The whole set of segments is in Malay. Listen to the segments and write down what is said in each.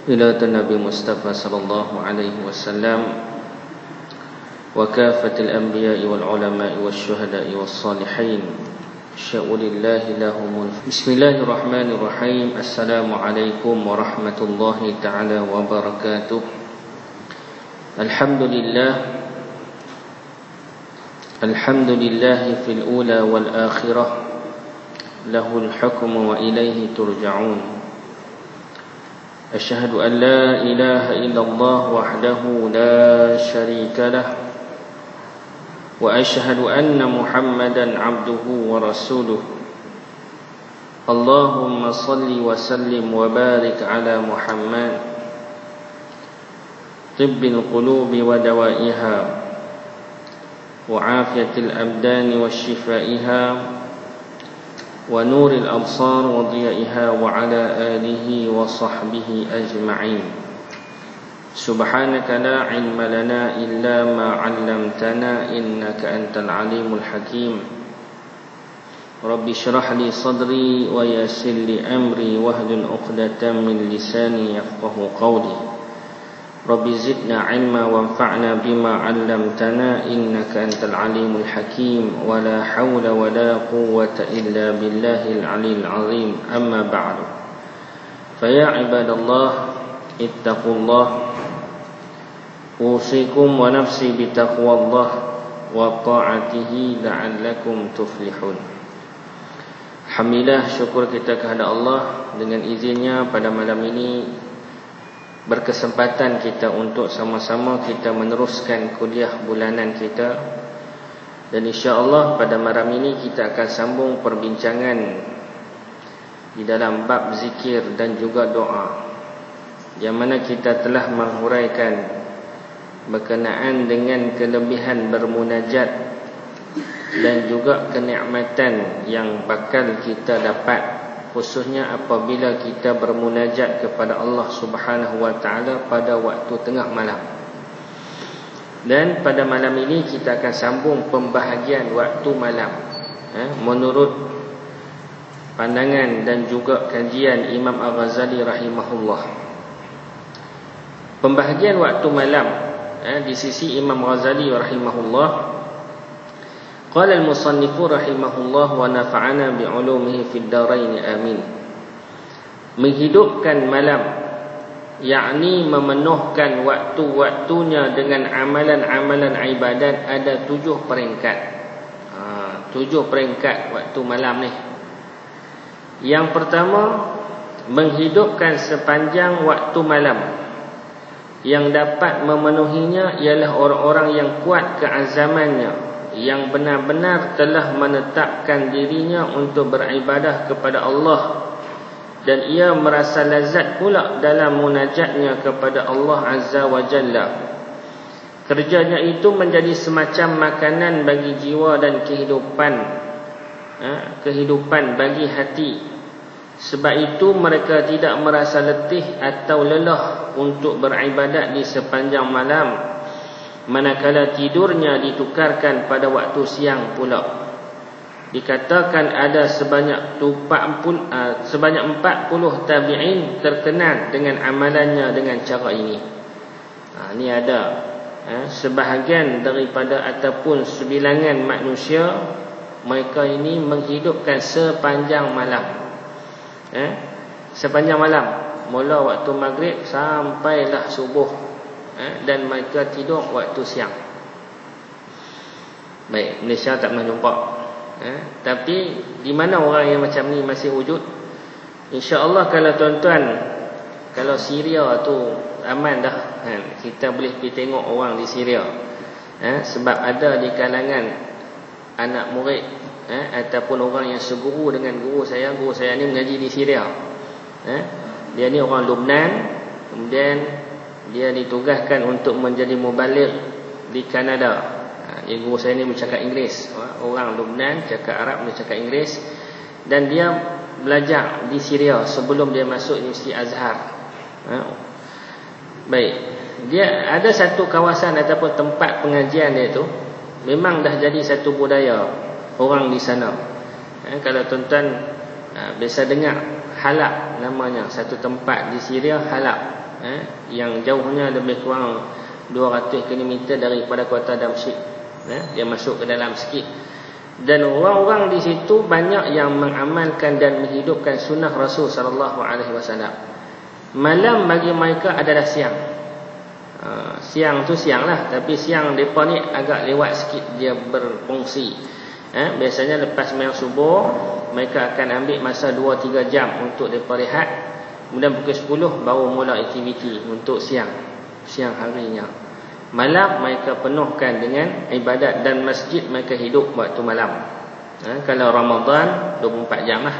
إلى النبي مصطفى صلى الله عليه وسلم وكافة الأنبياء والعلماء والشهداء والصالحين شاء لله لهم. بسم الله الرحمن الرحيم. السلام عليكم ورحمة الله تعالى وبركاته. الحمد لله في الأولى والآخرة له الحكم وإليه ترجعون. أشهد أن لا إله إلا الله وحده لا شريك له وأشهد أن محمدا عبده ورسوله. اللهم صل وسلم وبارك على محمد طب القلوب ودوائها وعافية الأبدان وشفائها ونور الأبصار وضيائها وعلى آله وصحبه أجمعين. سبحانك لا علم لنا إلا ما علمتنا إنك أنت العليم الحكيم. رب اشرح لي صدري ويسر لي أمري واحلل عقدة من لساني يفقه قولي. رب زدنا علما وانفعنا بما علمتنا إنك أنت العليم الحكيم. ولا حول ولا قوة إلا بالله العلي العظيم. أما بعد، فيا عباد الله اتقوا الله. أوصيكم ونفسي بتقوى الله وطاعته لعلكم تفلحون. Alhamdulillah, syukur kita kepada Allah. Dengan izinnya pada malam ini berkesempatan kita untuk sama-sama kita meneruskan kuliah bulanan kita. Dan insya-Allah pada malam ini kita akan sambung perbincangan di dalam bab zikir dan juga doa, yang mana kita telah menghuraikan berkenaan dengan kelebihan bermunajat dan juga kenikmatan yang bakal kita dapat, khususnya apabila kita bermunajat kepada Allah Subhanahu wa taala pada waktu tengah malam. Dan pada malam ini kita akan sambung pembahagian waktu malam menurut pandangan dan juga kajian Imam Al-Ghazali rahimahullah. Pembahagian waktu malam di sisi Imam Ghazali rahimahullah, qala al-musannifu rahimahullah wa nafa'ana bi'ulumihi fid darain amin. Menghidupkan malam, yakni memenuhkan waktu-waktunya dengan amalan-amalan ibadat, ada 7 peringkat. 7 peringkat waktu malam ni. Yang pertama, menghidupkan sepanjang waktu malam. Yang dapat memenuhinya ialah orang-orang yang kuat keazamannya, yang benar-benar telah menetapkan dirinya untuk beribadah kepada Allah, dan ia merasa lazat pula dalam munajatnya kepada Allah Azza wa Jalla. Kerjanya itu menjadi semacam makanan bagi jiwa dan kehidupan bagi hati. Sebab itu mereka tidak merasa letih atau lelah untuk beribadat di sepanjang malam, manakala tidurnya ditukarkan pada waktu siang pula. Dikatakan ada sebanyak 40 tabi'in terkenal dengan amalannya dengan cara ini. Ini ada sebahagian daripada ataupun sebilangan manusia, mereka ini menghidupkan sepanjang malam. Sepanjang malam, mula waktu maghrib sampailah subuh, dan mereka tidur waktu siang. Baik, Malaysia tak pernah jumpa. Tapi di mana orang yang macam ni masih wujud? InsyaAllah kalau tuan-tuan, kalau Syria tu aman dah, kita boleh pergi tengok orang di Syria. Sebab ada di kalangan anak murid ataupun orang yang seguru dengan guru saya ni mengaji di Syria. Dia ni orang Lebanon, kemudian dia ditugaskan untuk menjadi mubaligh di Kanada. Guru saya ni bercakap Inggeris, orang Lebanon cakap Arab, dia cakap Inggeris, dan dia belajar di Syria sebelum dia masuk Universiti Azhar. Baik, dia ada satu kawasan ataupun tempat pengajian dia tu memang dah jadi satu budaya orang di sana. Kalau tuan-tuan biasa dengar Halab namanya, satu tempat di Syria, Halab. yang jauhnya lebih kurang 200 km daripada kota Damsyik. Dia masuk ke dalam sikit. Dan orang-orang di situ banyak yang mengamalkan dan menghidupkan sunnah Rasul sallallahu alaihi wasallam. Malam bagi mereka adalah siang. Siang tu siang lah, tapi siang mereka ni agak lewat sikit dia berfungsi. Biasanya lepas sembahyang subuh mereka akan ambil masa 2-3 jam untuk mereka rehat. Kemudian pukul 10 baru mula aktiviti untuk siang harinya. Malam mereka penuhkan dengan ibadat dan masjid mereka hidup waktu malam. Kalau Ramadan 24 jam lah.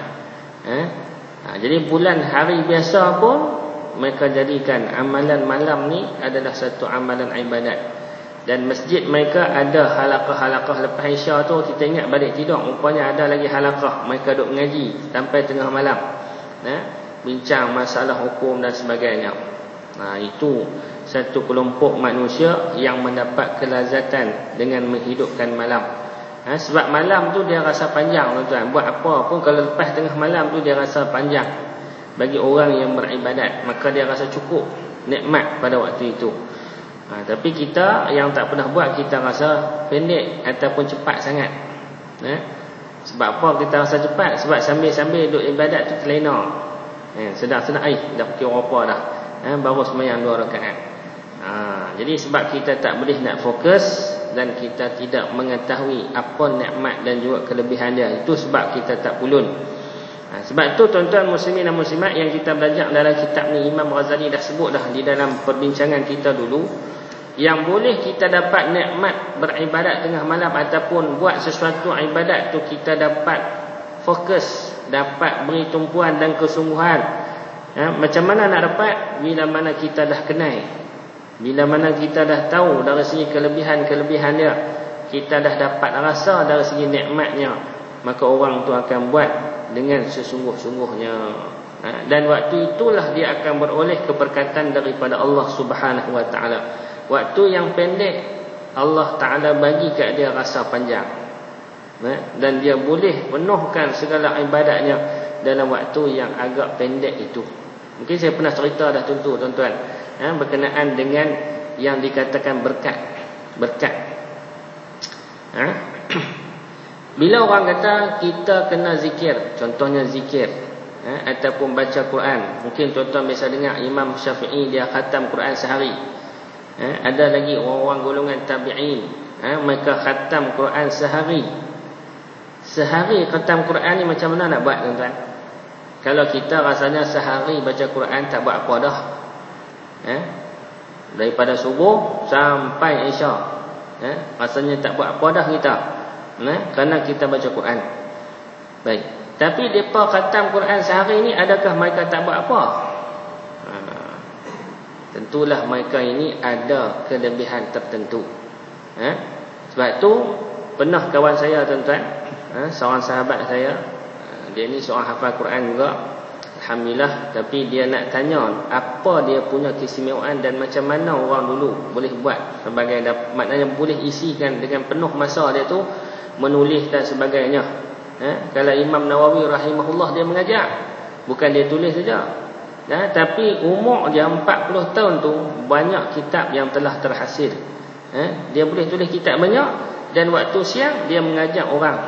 Jadi bulan hari biasa pun mereka jadikan amalan malam ni adalah satu amalan ibadat. Dan masjid mereka ada halaqah-halaqah lepas Isya tu, kita ingat balik tidur, rupanya ada lagi halaqah mereka duduk mengaji sampai tengah malam. Bincang masalah hukum dan sebagainya. Itu satu kelompok manusia yang mendapat kelazatan dengan menghidupkan malam. Sebab malam tu dia rasa panjang, tuan-tuan. Buat apa pun kalau lepas tengah malam tu dia rasa panjang. Bagi orang yang beribadat, maka dia rasa cukup nikmat pada waktu itu. Tapi kita yang tak pernah buat, kita rasa pendek ataupun cepat sangat. Sebab apa kita rasa cepat? Sebab sambil-sambil duduk ibadat tu terlena. Sedang-sedang dah kira apa dah. Baru sembahyang 2 rakaat. Jadi sebab kita tak boleh nak fokus dan kita tidak mengetahui apa nikmat dan juga kelebihan dia. Itu sebab kita tak pulun. Sebab tu tuan-tuan muslimin dan muslimat yang kita belajar dalam kitab ni, Imam Ghazali dah sebut dah di dalam perbincangan kita dulu, yang boleh kita dapat nikmat beribadat tengah malam ataupun buat sesuatu ibadat tu kita dapat fokus, dapat beri tumpuan dan kesungguhan. Macam mana nak dapat? Bila mana kita dah kenal, bila mana kita dah tahu dari segi kelebihan-kelebihan dia, kita dah dapat rasa dari segi nikmatnya, maka orang tu akan buat dengan sesungguh-sungguhnya. Dan waktu itulah dia akan beroleh keberkatan daripada Allah Subhanahu wa taala. Waktu yang pendek Allah Taala bagi kat dia rasa panjang. Dan dia boleh penuhkan segala ibadatnya dalam waktu yang agak pendek itu. Mungkin saya pernah cerita dah tentu tuan-tuan, berkenaan dengan yang dikatakan berkat. Bila orang kata kita kena zikir, contohnya zikir, ataupun baca Quran. Mungkin tuan-tuan biasa dengar Imam Syafi'i dia khatam Quran sehari. Ada lagi orang-orang golongan tabi'in, mereka khatam Quran sehari. Sehari khatam Quran ni macam mana nak buat tuan-tuan? Kalau kita rasanya sehari baca Quran tak buat apa dah. Daripada subuh sampai Isya, rasanya tak buat apa dah kita. Kerana kita baca Quran. Baik. Tapi mereka khatam Quran sehari ni, adakah mereka tak buat apa? Tentulah mereka ini ada kelebihan tertentu. Sebab tu pernah kawan saya tuan-tuan, seorang sahabat saya, dia ni seorang hafal Quran juga, alhamdulillah. Tapi dia nak tanya apa dia punya keistimewaan dan macam mana orang dulu boleh buat sebagai, maknanya boleh isikan dengan penuh masa dia tu menulis dan sebagainya. Kalau Imam Nawawi rahimahullah dia mengajar, bukan dia tulis saja. Tapi umur dia 40 tahun tu banyak kitab yang telah terhasil. Dia boleh tulis kitab banyak, dan waktu siang dia mengajar orang.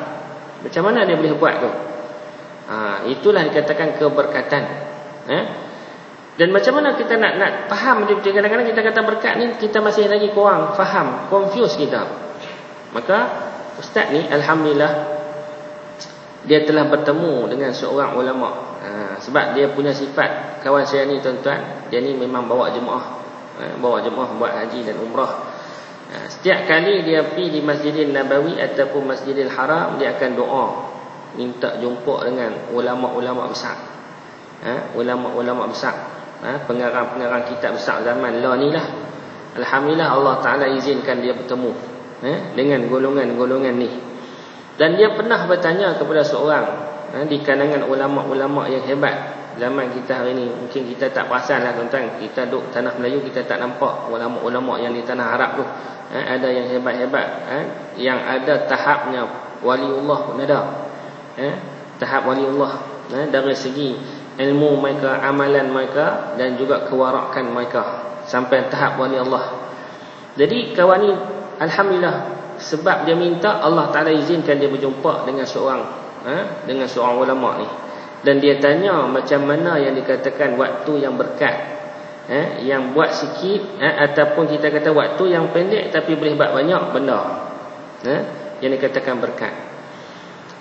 Macam mana dia boleh buat tu? Itulah dikatakan keberkatan. Dan macam mana kita nak faham? Kadang-kadang kita kata berkat ni, kita masih lagi kurang faham, confuse kita. Maka ustaz ni alhamdulillah dia telah bertemu dengan seorang ulama. Sebab dia punya sifat, kawan saya ni tuan-tuan, dia ni memang bawa jemaah buat haji dan umrah. Setiap kali dia pergi di Masjidil Nabawi ataupun Masjidil Haram, dia akan doa minta jumpa dengan ulama-ulama besar. Ulama-ulama besar, pengarang-pengarang kitab besar zaman ni lah. Alhamdulillah Allah Ta'ala izinkan dia bertemu dengan golongan-golongan ni. Dan dia pernah bertanya kepada seorang di kalangan ulama-ulama yang hebat zaman kita hari ni. Mungkin kita tak perasan lah tuan-tuan, kita duduk tanah Melayu, kita tak nampak ulama-ulama yang di tanah Arab tu. Ada yang hebat-hebat, yang ada tahapnya waliullah pun ada. Tahap waliullah, dari segi ilmu mereka, amalan mereka, dan juga kewarakan mereka sampai tahap wali Allah. Jadi kawan ni alhamdulillah, sebab dia minta, Allah Ta'ala izinkan dia berjumpa dengan seorang ulama ni. Dan dia tanya macam mana yang dikatakan waktu yang berkat, yang buat sikit, ataupun kita kata waktu yang pendek tapi boleh buat banyak benda, yang dikatakan berkat.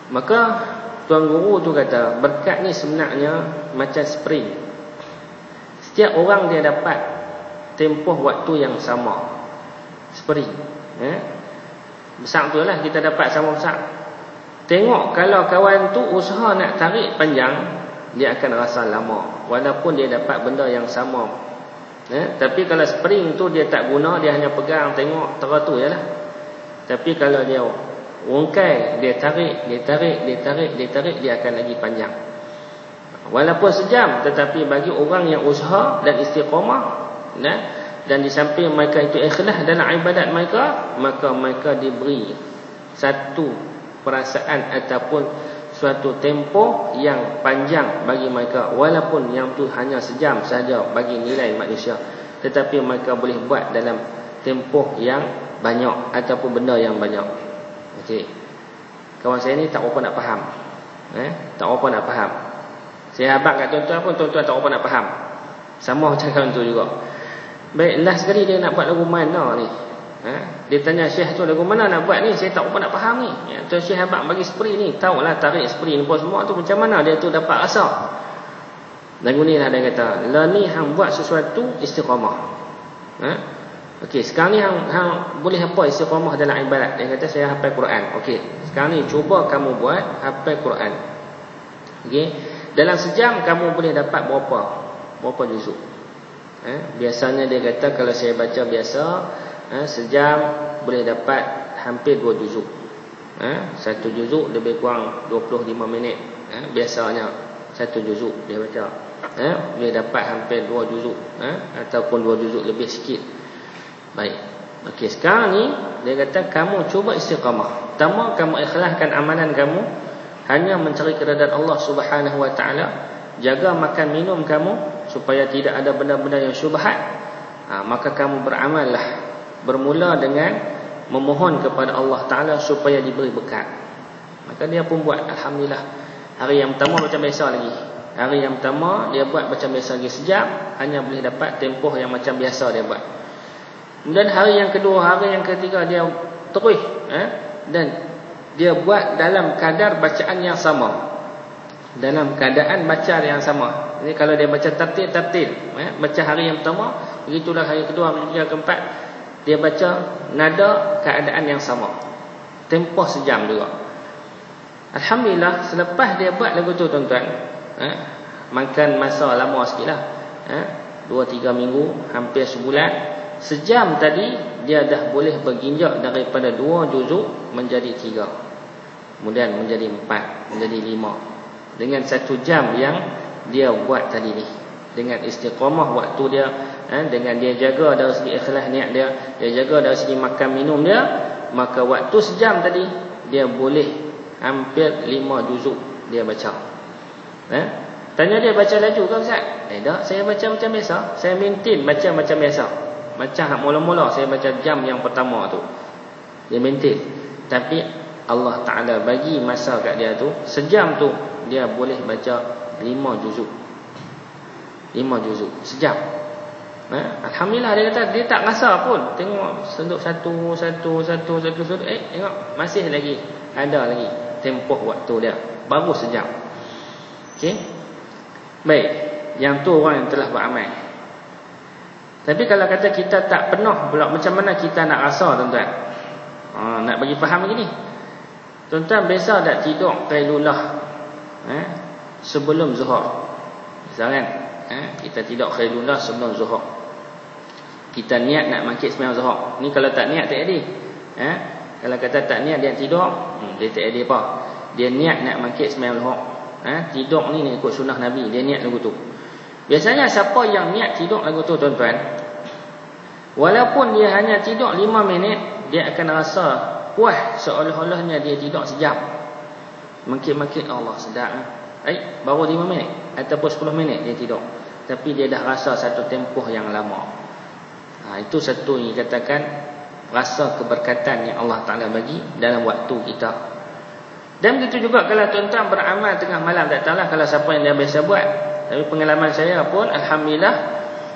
Maka Tuan Guru tu kata, berkat ni sebenarnya macam spring. Setiap orang dia dapat tempoh waktu yang sama. Spring, besar tu lah kita dapat sama besar. Tengok kalau kawan tu usaha nak tarik panjang, dia akan rasa lama walaupun dia dapat benda yang sama. Tapi kalau spring tu dia tak guna, dia hanya pegang tengok tera tu je lah. Tapi kalau dia rungkai, dia tarik, dia akan lagi panjang. Walaupun sejam, tetapi bagi orang yang usaha dan istiqamah, dan di samping mereka itu ikhlas dalam ibadat mereka, maka mereka diberi satu perasaan ataupun suatu tempoh yang panjang bagi mereka, walaupun yang tu hanya sejam saja bagi nilai manusia, tetapi mereka boleh buat dalam tempoh yang banyak ataupun benda yang banyak. Okey, kawan saya ni tak apa nak faham, tak apa nak faham. Saya habaq kat tuan-tuan pun tuan-tuan tak apa nak faham. Sama macam kawan tu juga. Baik, last sekali dia nak buat lagu mana ni, dia tanya Syekh tu, lagu mana nak buat ni, saya tak apa nak faham ni. Tuan Syekh habaq bagi spray ni, tahulah tarik spray ni pun semua tu macam mana dia tu dapat rasa. Lagu ni lah dia kata, lah ni hang buat sesuatu istiqamah. Okey, sekarang ni hang boleh apa istiqamah dalam ibadat. Dia kata saya hafal Quran. Okey, sekarang ni cuba kamu buat hafal Quran. Okey, dalam sejam kamu boleh dapat berapa juzuk? Biasanya dia kata kalau saya baca biasa, sejam boleh dapat hampir 2 juzuk. Satu juzuk lebih kurang 25 minit. Biasanya satu juzuk dia baca, boleh dapat hampir 2 juzuk, ataupun 2 juzuk lebih sikit. Baik. Okey, sekarang ni dia kata kamu cuba istiqamah. Pertama, kamu ikhlaskan amalan kamu hanya mencari keridaan Allah Subhanahu wa taala. Jaga makan minum kamu supaya tidak ada benda-benda yang syubhat. Maka kamu beramallah, bermula dengan memohon kepada Allah Ta'ala supaya diberi berkat. Maka dia pun buat, alhamdulillah. Hari yang pertama macam biasa lagi. Hari yang pertama dia buat macam biasa lagi, sejam hanya boleh dapat tempoh yang macam biasa dia buat. Kemudian hari yang kedua, hari yang ketiga dia terus, dan dia buat dalam kadar bacaan yang sama, dalam keadaan baca yang sama. Jadi kalau dia baca tartil, baca hari yang pertama, begitulah hari kedua, ketiga, keempat, dia baca nada keadaan yang sama, tempoh sejam juga. Alhamdulillah, selepas dia buat lagu tu tuan-tuan, makan masa lama sikit lah, 2-3 minggu, hampir sebulan. Sejam tadi dia dah boleh berginjak daripada 2 juzuk menjadi 3, kemudian menjadi 4, menjadi 5, dengan 1 jam yang dia buat tadi ni, dengan istiqamah waktu dia, dengan dia jaga dari segi ikhlas niat dia jaga dari segi makan minum dia, maka waktu sejam tadi dia boleh hampir 5 juzuk dia baca. Tanya dia baca laju ke Ustaz? Tak, saya baca macam biasa, saya maintain baca macam biasa. Macam mula-mula saya baca jam yang pertama tu, dia maintain. Tapi Allah Ta'ala bagi masa kat dia tu, sejam tu dia boleh baca 5 juzuk. 5 juzuk sejam. Alhamdulillah, dia kata dia tak rasa pun. Tengok senduk satu, tengok masih lagi ada lagi tempoh waktu dia, baru sejam. Okey, baik, yang tu orang yang telah beramal. Tapi kalau kata kita tak pernah pula, macam mana kita nak rasa tuan-tuan? Nak bagi faham begini, tuan-tuan biasa tak tidur qailulah sebelum zuhur, misalkan kita tidur qailulah sebelum zuhur, kita niat nak mangkit sembahyang zuhur. Ni kalau tak niat tak ada. Kalau kata tak niat dia tidur, dia tak ada apa, dia niat nak mangkit sembahyang zuhur, tidur ni ikut sunnah Nabi, dia niat lagu tu. Biasanya siapa yang niat tidur lagu tu tuan-tuan, walaupun dia hanya tidur 5 minit, dia akan rasa puas seolah-olahnya dia tidur sejam. Mungkin Allah sedap. baru 5 minit ataupun 10 minit dia tidur, tapi dia dah rasa satu tempoh yang lama. Itu satu yang dikatakan rasa keberkatan yang Allah Ta'ala bagi dalam waktu kita. Dan begitu juga kalau tuan-tuan beramal tengah malam, tak tahulah kalau siapa yang dia biasa buat. Tapi pengalaman saya pun alhamdulillah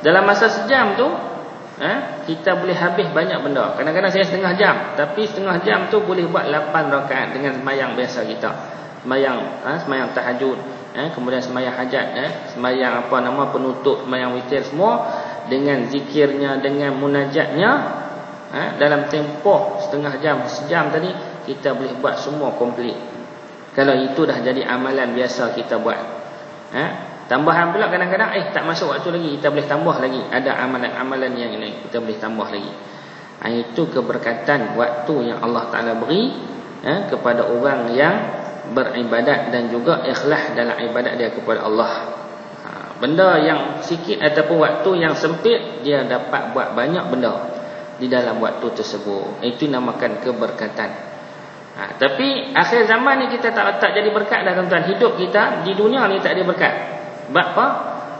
dalam masa sejam tu kita boleh habis banyak benda. Kadang-kadang saya setengah jam, tapi setengah jam tu boleh buat 8 rakaat dengan sembahyang biasa kita. Sembahyang tahajud, kemudian sembahyang hajat, sembahyang penutup, sembahyang witir, semua dengan zikirnya, dengan munajatnya, dalam tempoh setengah jam, sejam tadi kita boleh buat semua komplit. Kalau itu dah jadi amalan biasa kita buat. Tambahan pula kadang-kadang tak masuk waktu lagi, kita boleh tambah lagi. Ada amalan-amalan yang ini kita boleh tambah lagi. Itu keberkatan waktu yang Allah Ta'ala beri kepada orang yang beribadat dan juga ikhlas dalam ibadat dia kepada Allah. Benda yang sikit ataupun waktu yang sempit, dia dapat buat banyak benda di dalam waktu tersebut. Itu namakan keberkatan. Tapi akhir zaman ni kita tak jadi berkat dah tuan-tuan. Hidup kita di dunia ni tak ada berkat. Sebab apa?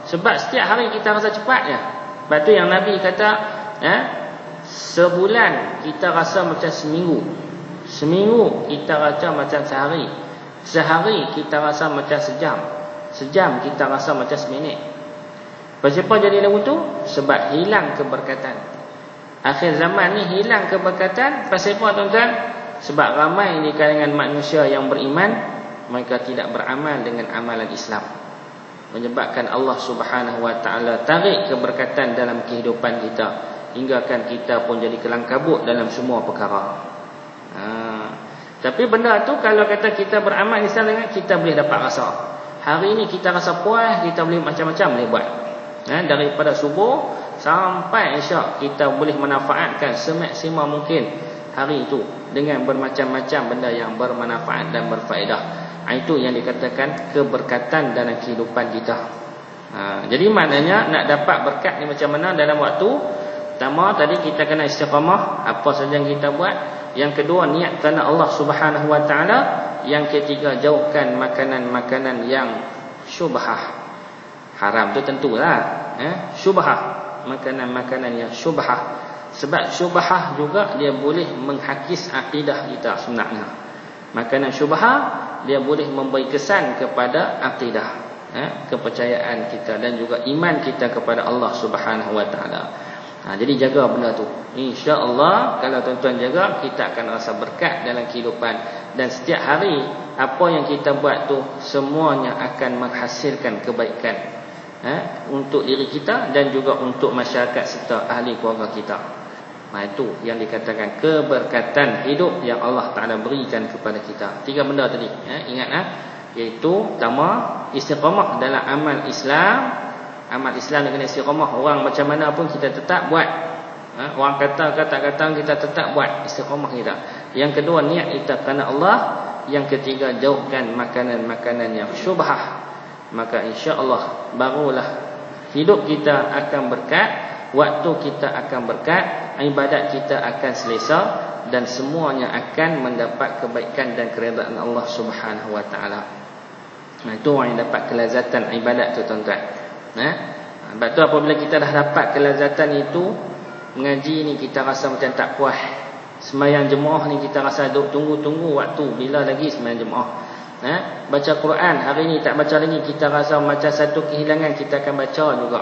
Sebab setiap hari kita rasa cepat je. Sebab tu yang Nabi kata, sebulan kita rasa macam seminggu. Seminggu kita rasa macam sehari. Sehari kita rasa macam sejam. Sejam kita rasa macam seminit. Kenapa jadi lagu tu? Sebab hilang keberkatan. Akhir zaman ni hilang keberkatan. Pasal apa tuan-tuan? Sebab ramai di kalangan manusia yang beriman, mereka tidak beramal dengan amalan Islam, menyebabkan Allah Subhanahu Wa Taala tarik keberkatan dalam kehidupan kita, hinggakan kita pun jadi kelang kabut dalam semua perkara. Tapi benda tu kalau kata kita beramal Islam dengan, kita boleh dapat rasa. Hari ini kita rasa puas, kita boleh macam-macam boleh buat. Daripada subuh sampai Isyak kita boleh manfaatkan semaksimal mungkin hari itu dengan bermacam-macam benda yang bermanfaat dan berfaedah. Itu yang dikatakan keberkatan dalam kehidupan kita. Jadi maknanya nak dapat berkat ni macam mana dalam waktu? Pertama tadi kita kena istiqamah apa saja yang kita buat. Yang kedua niat kerana Allah Subhanahu Wa Taala. Yang ketiga jauhkan makanan-makanan yang syubhah. Haram tu tentulah, syubhah, makanan-makanan yang syubhah. Sebab syubhah juga dia boleh menghakis akidah kita sebenarnya. Makanan syubhah dia boleh memberi kesan kepada akidah, kepercayaan kita dan juga iman kita kepada Allah Subhanahu Wa Taala. Jadi jaga benda tu. Insya-Allah kalau tuan-tuan jaga, kita akan rasa berkat dalam kehidupan, dan setiap hari apa yang kita buat tu semuanya akan menghasilkan kebaikan untuk diri kita dan juga untuk masyarakat serta ahli keluarga kita. Itu yang dikatakan keberkatan hidup yang Allah Ta'ala berikan kepada kita. 3 benda tadi, ingat iaitu pertama istiqamah dalam amal Islam. Amal Islam dengan istiqamah, orang macam mana pun kita tetap buat. Orang kata kita tetap buat istiqamah kita. Yang kedua niat kita kerana Allah. Yang ketiga jauhkan makanan-makanan yang syubhah. Maka insya-Allah barulah hidup kita akan berkat, waktu kita akan berkat, ibadat kita akan selesa, dan semuanya akan mendapat kebaikan dan keredaan Allah Subhanahu Wa Taala. Itu orang yang dapat kelazatan ibadat tu tuan-tuan. Sebab tu apabila kita dah dapat kelazatan itu, mengaji ni kita rasa macam tak puas. Sembahyang jemaah ni kita rasa duk tunggu-tunggu waktu bila lagi sembahyang jemaah. Baca Quran hari ni tak baca lagi, kita rasa macam satu kehilangan, kita akan baca juga.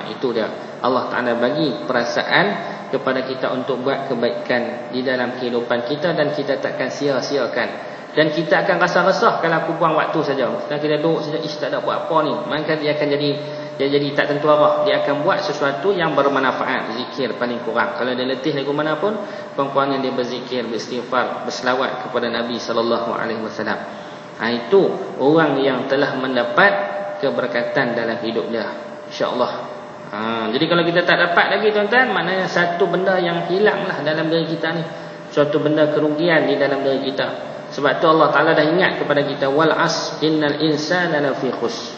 Itu dia. Allah Ta'ala bagi perasaan kepada kita untuk buat kebaikan di dalam kehidupan kita, dan kita takkan sia-siakan. Dan kita akan rasa resah kalau aku buang waktu saja. Kalau kita duduk saja, tak ada buat apa ni, maka dia akan jadi tak tentu arah. Dia akan buat sesuatu yang bermanfaat. Zikir paling kurang. Kalau dia letih lagu mana pun, kurang-kurangnya dia berzikir, beristighfar, berselawat kepada Nabi SAW. Itu orang yang telah mendapat keberkatan dalam hidupnya, insya-Allah. Jadi kalau kita tak dapat lagi tuan-tuan, maknanya satu benda yang hilanglah dalam diri kita ni, suatu benda kerugian di dalam diri kita. Sebab tu Allah Ta'ala dah ingat kepada kita, wal as innal insana lafi khus.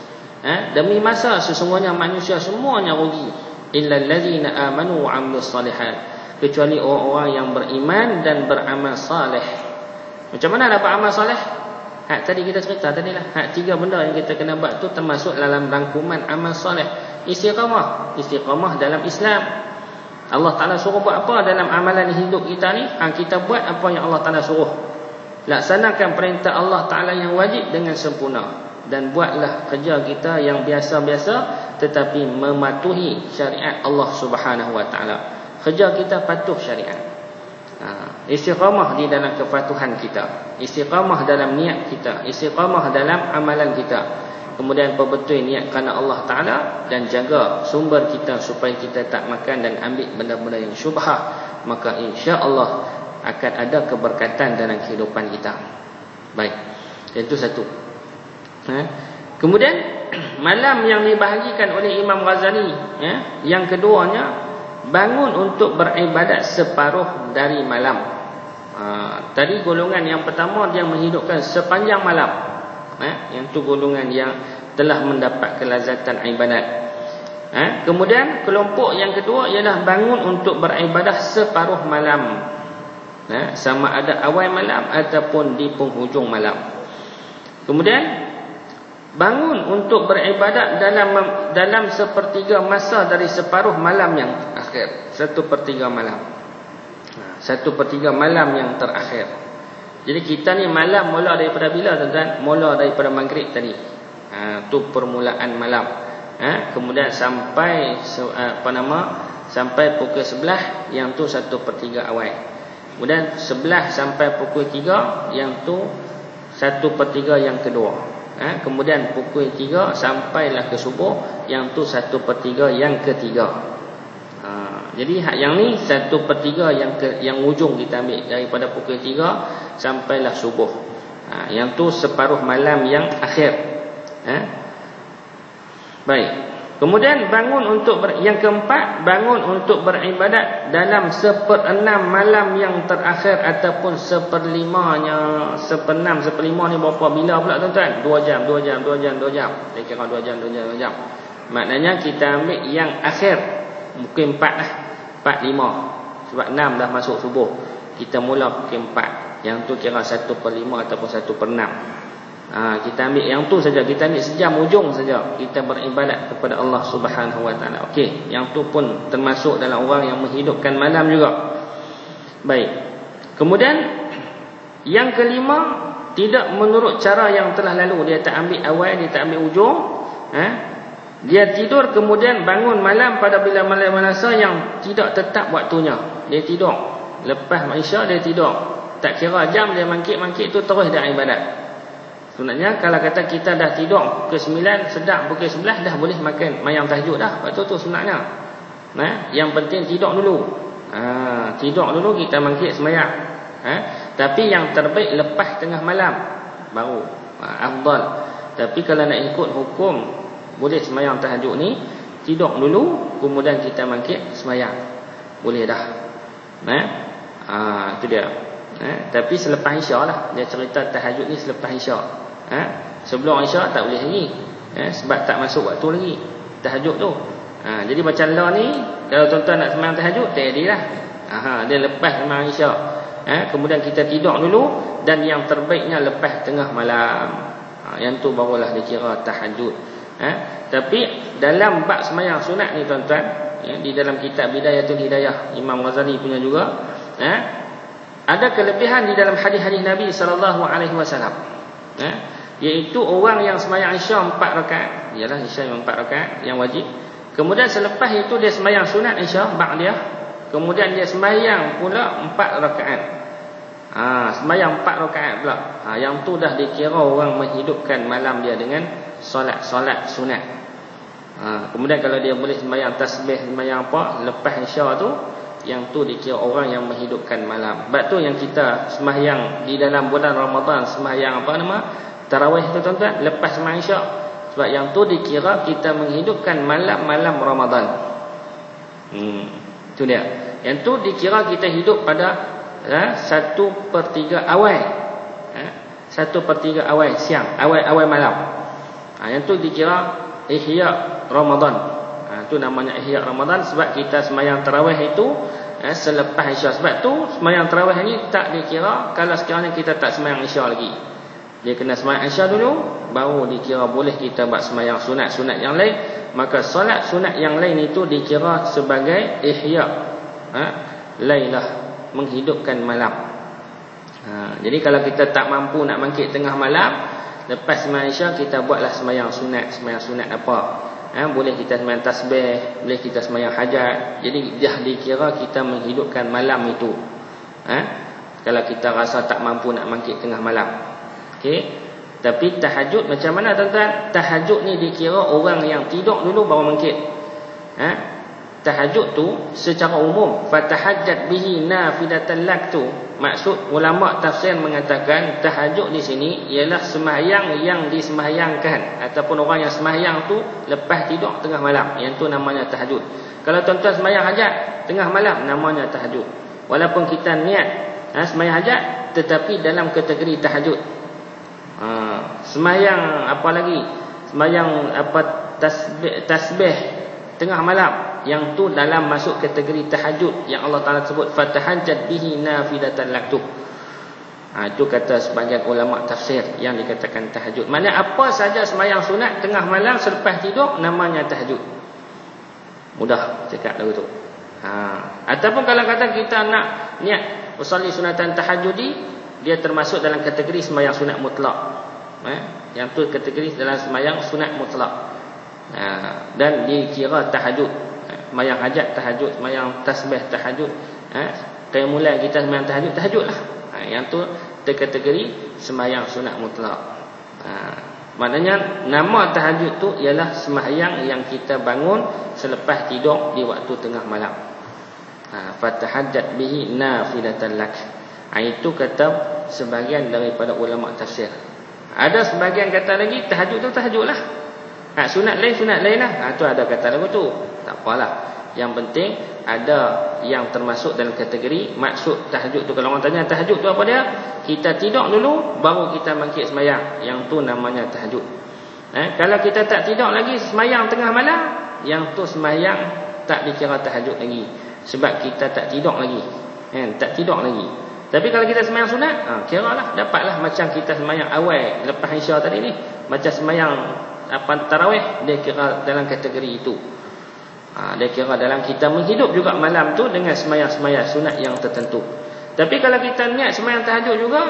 Demi masa sesungguhnya manusia semuanya rugi, illal ladzina amanu wa 'amilus shalihat, kecuali orang-orang yang beriman dan beramal saleh. Macam mana dapat amal saleh? Hak tadi kita cerita tadilah, hak 3 benda yang kita kena buat tu termasuk dalam rangkuman amal soleh. Istiqamah dalam Islam. Allah Ta'ala suruh buat apa dalam amalan hidup kita ni? Kita buat apa yang Allah Ta'ala suruh. Laksanakan perintah Allah Ta'ala yang wajib dengan sempurna. Dan buatlah kerja kita yang biasa-biasa tetapi mematuhi syariat Allah Subhanahu Wa Ta'ala. Kerja kita patuh syariat. Istiqamah di dalam kepatuhan kita, istiqamah dalam niat kita, istiqamah dalam amalan kita. Kemudian perbetul niat kerana Allah Ta'ala dan jaga sumber kita supaya kita tak makan dan ambil benda-benda yang syubhah. Maka insya-Allah akan ada keberkatan dalam kehidupan kita. Baik, itu satu. Kemudian malam yang dibahagikan oleh Imam Ghazali, yang keduanya, bangun untuk beribadat separuh dari malam. Tadi golongan yang pertama dia menghidupkan sepanjang malam. Yang tu golongan yang telah mendapat kelazatan ibadat. Kemudian kelompok yang kedua ialah bangun untuk beribadah separuh malam. Sama ada awal malam ataupun di penghujung malam. Kemudian bangun untuk beribadat dalam sepertiga masa dari separuh malam yang akhir. 1/3 malam. 1/3 malam yang terakhir. Jadi kita ni malam mula daripada bila tuan-tuan? Mula daripada maghrib tadi. Tu permulaan malam. Kemudian sampai sampai pukul 11, yang tu 1/3 awal. Kemudian 11 sampai pukul 3, yang tu 1/3 yang kedua. Kemudian pukul 3 sampailah ke subuh, yang tu 1/3 yang ketiga. Jadi yang ni 1/3 yang ujung kita ambil daripada pukul 3 sampailah subuh. Yang tu separuh malam yang akhir. Baik. Kemudian yang keempat, bangun untuk beribadat dalam 1/6 malam yang terakhir ataupun 1/5-nya. 1/6, 1/5 ni berapa bila pula tuan-tuan? 2 jam. Dia kira 2 jam. Maknanya kita ambil yang akhir, mungkin 4 lah. 4/5. Sebab 6 dah masuk subuh. Kita mula pukul 4. Yang tu kira 1/5 ataupun 1/6. Kita ambil yang tu saja, kita ambil sejam ujung saja kita beribadat kepada Allah Subhanahu Wa Taala. Okey, yang tu pun termasuk dalam orang yang menghidupkan malam juga. Baik. Kemudian yang kelima, tidak menurut cara yang telah lalu. Dia tak ambil awal, dia tak ambil ujung. Dia tidur kemudian bangun malam pada bila malam masa yang tidak tetap waktunya. Dia tidur. Lepas Isyak dia tidur. Tak kira jam dia mangkit-mangkit tu terus dah ibadat. Sebenarnya kalau kata kita dah tidur pukul 9, sedap pukul 11 dah boleh makan mayang tahajud dah. Waktu tu sebenarnya. Yang penting tidur dulu. Tidur dulu kita mangkit semayang. Tapi yang terbaik lepas tengah malam baru afdal. Tapi kalau nak ikut hukum, boleh semayang tahajud ni tidur dulu kemudian kita mangkit semayang. Boleh dah. Itu dia. Tapi selepas Isyak lah. Dia cerita tahajud ni selepas Isyak. Sebelum Isyak tak boleh lagi. Sebab tak masuk waktu lagi tahajud tu. Jadi macam lah ni, kalau tuan-tuan nak semayang tahajud, tadi lah. Dia lepas semayang Isyak. Kemudian kita tidur dulu. Dan yang terbaiknya lepas tengah malam. Yang tu barulah dikira tahajud. Tapi dalam bab semayang sunat ni tuan-tuan, di dalam kitab Bidayatul Hidayah Imam Ghazali punya juga, ada kelebihan di dalam hadis-hadis Nabi SAW. Iaitu orang yang semayang Isyak 4 rakaat. Ialah Isyak yang 4 rakaat yang wajib. Kemudian selepas itu dia semayang sunat Isyak ba'diyah. Kemudian dia semayang pula 4 rakaat. Semayang 4 rakaat pula. Yang tu dah dikira orang menghidupkan malam dia dengan solat sunat. Kemudian kalau dia boleh semayang tasbih, semayang apa lepas Isyak tu, yang tu dikira orang yang menghidupkan malam. Sebab tu yang kita sembahyang di dalam bulan Ramadan, sembahyang apa nama? Tarawih tu tuan-tuan, lepas sembahyang Isyak. Sebab yang tu dikira kita menghidupkan malam-malam Ramadan. Itu dia. Yang tu dikira kita hidup pada 1/3 awal. 1/3 awal siang, awal malam. Yang tu dikira Ihya Ramadan. Itu namanya Ihya Ramadan sebab kita sembahyang tarawih itu selepas Isyak. Sebab tu sembahyang tarawih ni tak dikira kalau sekiranya kita tak sembahyang Isyak lagi. Dia kena sembahyang Isya dulu, baru dikira boleh kita buat sembahyang sunat-sunat yang lain. Maka solat sunat yang lain itu dikira sebagai ihya, lailah, menghidupkan malam. Jadi kalau kita tak mampu nak bangkit tengah malam, lepas sembahyang Isya kita buatlah sembahyang sunat apa? Boleh kita sembahyang tasbih, boleh kita sembahyang hajat. Jadi dah dikira kita menghidupkan malam itu. Kalau kita rasa tak mampu nak bangkit tengah malam. Okey. Tapi tahajud macam mana tuan-tuan? Tahajud ni dikira orang yang tidur dulu baru bangkit. Tahajud tu secara umum, fatahajjat bihi nafilatan lak tu, maksud ulama tafsir mengatakan tahajud di sini ialah sembahyang yang disembahyangkan ataupun orang yang sembahyang tu lepas tidur tengah malam, yang tu namanya tahajud. Kalau tuan-tuan sembahyang hajat tengah malam, namanya tahajud. Walaupun kita niat sembahyang hajat, tetapi dalam kategori tahajud. Sembahyang apa lagi? Sembahyang tasbih tengah malam, yang tu dalam masuk kategori tahajud yang Allah Taala sebut fatahajjat bihi nafilatan lak tu. Itu kata sebagian ulama tafsir yang dikatakan tahajud. Maknanya apa saja sembahyang sunat tengah malam selepas tidur namanya tahajud. Mudah cakap lagu tu. Ataupun kalau kata kita nak niat usolli sunatan tahajudi, dia termasuk dalam kategori sembahyang sunat mutlak. Yang tu kategori dalam sembahyang sunat mutlak. Dan dikira tahajud. Sembahyang hajat tahajud, sembahyang tasbih tahajud. Kayak mulai kita sembahyang tahajud lah. Yang tu terkategori sembahyang sunat mutlak. Maknanya nama tahajud tu ialah sembahyang yang kita bangun selepas tidur di waktu tengah malam. Fatahajjat bihi nafilatan lak. Itu kata sebagian daripada ulama tafsir. Ada sebagian kata lagi tahajud tu tahajudlah. Sunat lain lah. Tu ada kata lagu tu. Tak apalah. Yang penting ada yang termasuk dalam kategori maksud tahajud tu. Kalau orang tanya tahajud tu apa dia? Kita tidur dulu baru kita bangkit sembahyang. Yang tu namanya tahajud. Kalau kita tak tidur lagi sembahyang tengah malam, yang tu sembahyang tak dikira tahajud lagi. Sebab kita tak tidur lagi. Tak tidur lagi. Tapi kalau kita sembahyang sunat, kiralah dapatlah macam kita sembahyang awal lepas Isya tadi ni. Macam sembahyang tarawih, dia kira dalam kategori itu. Dia kira dalam kita menghidup juga malam tu dengan sembahyang-sembahyang sunat yang tertentu. Tapi kalau kita niat sembahyang tahajud juga,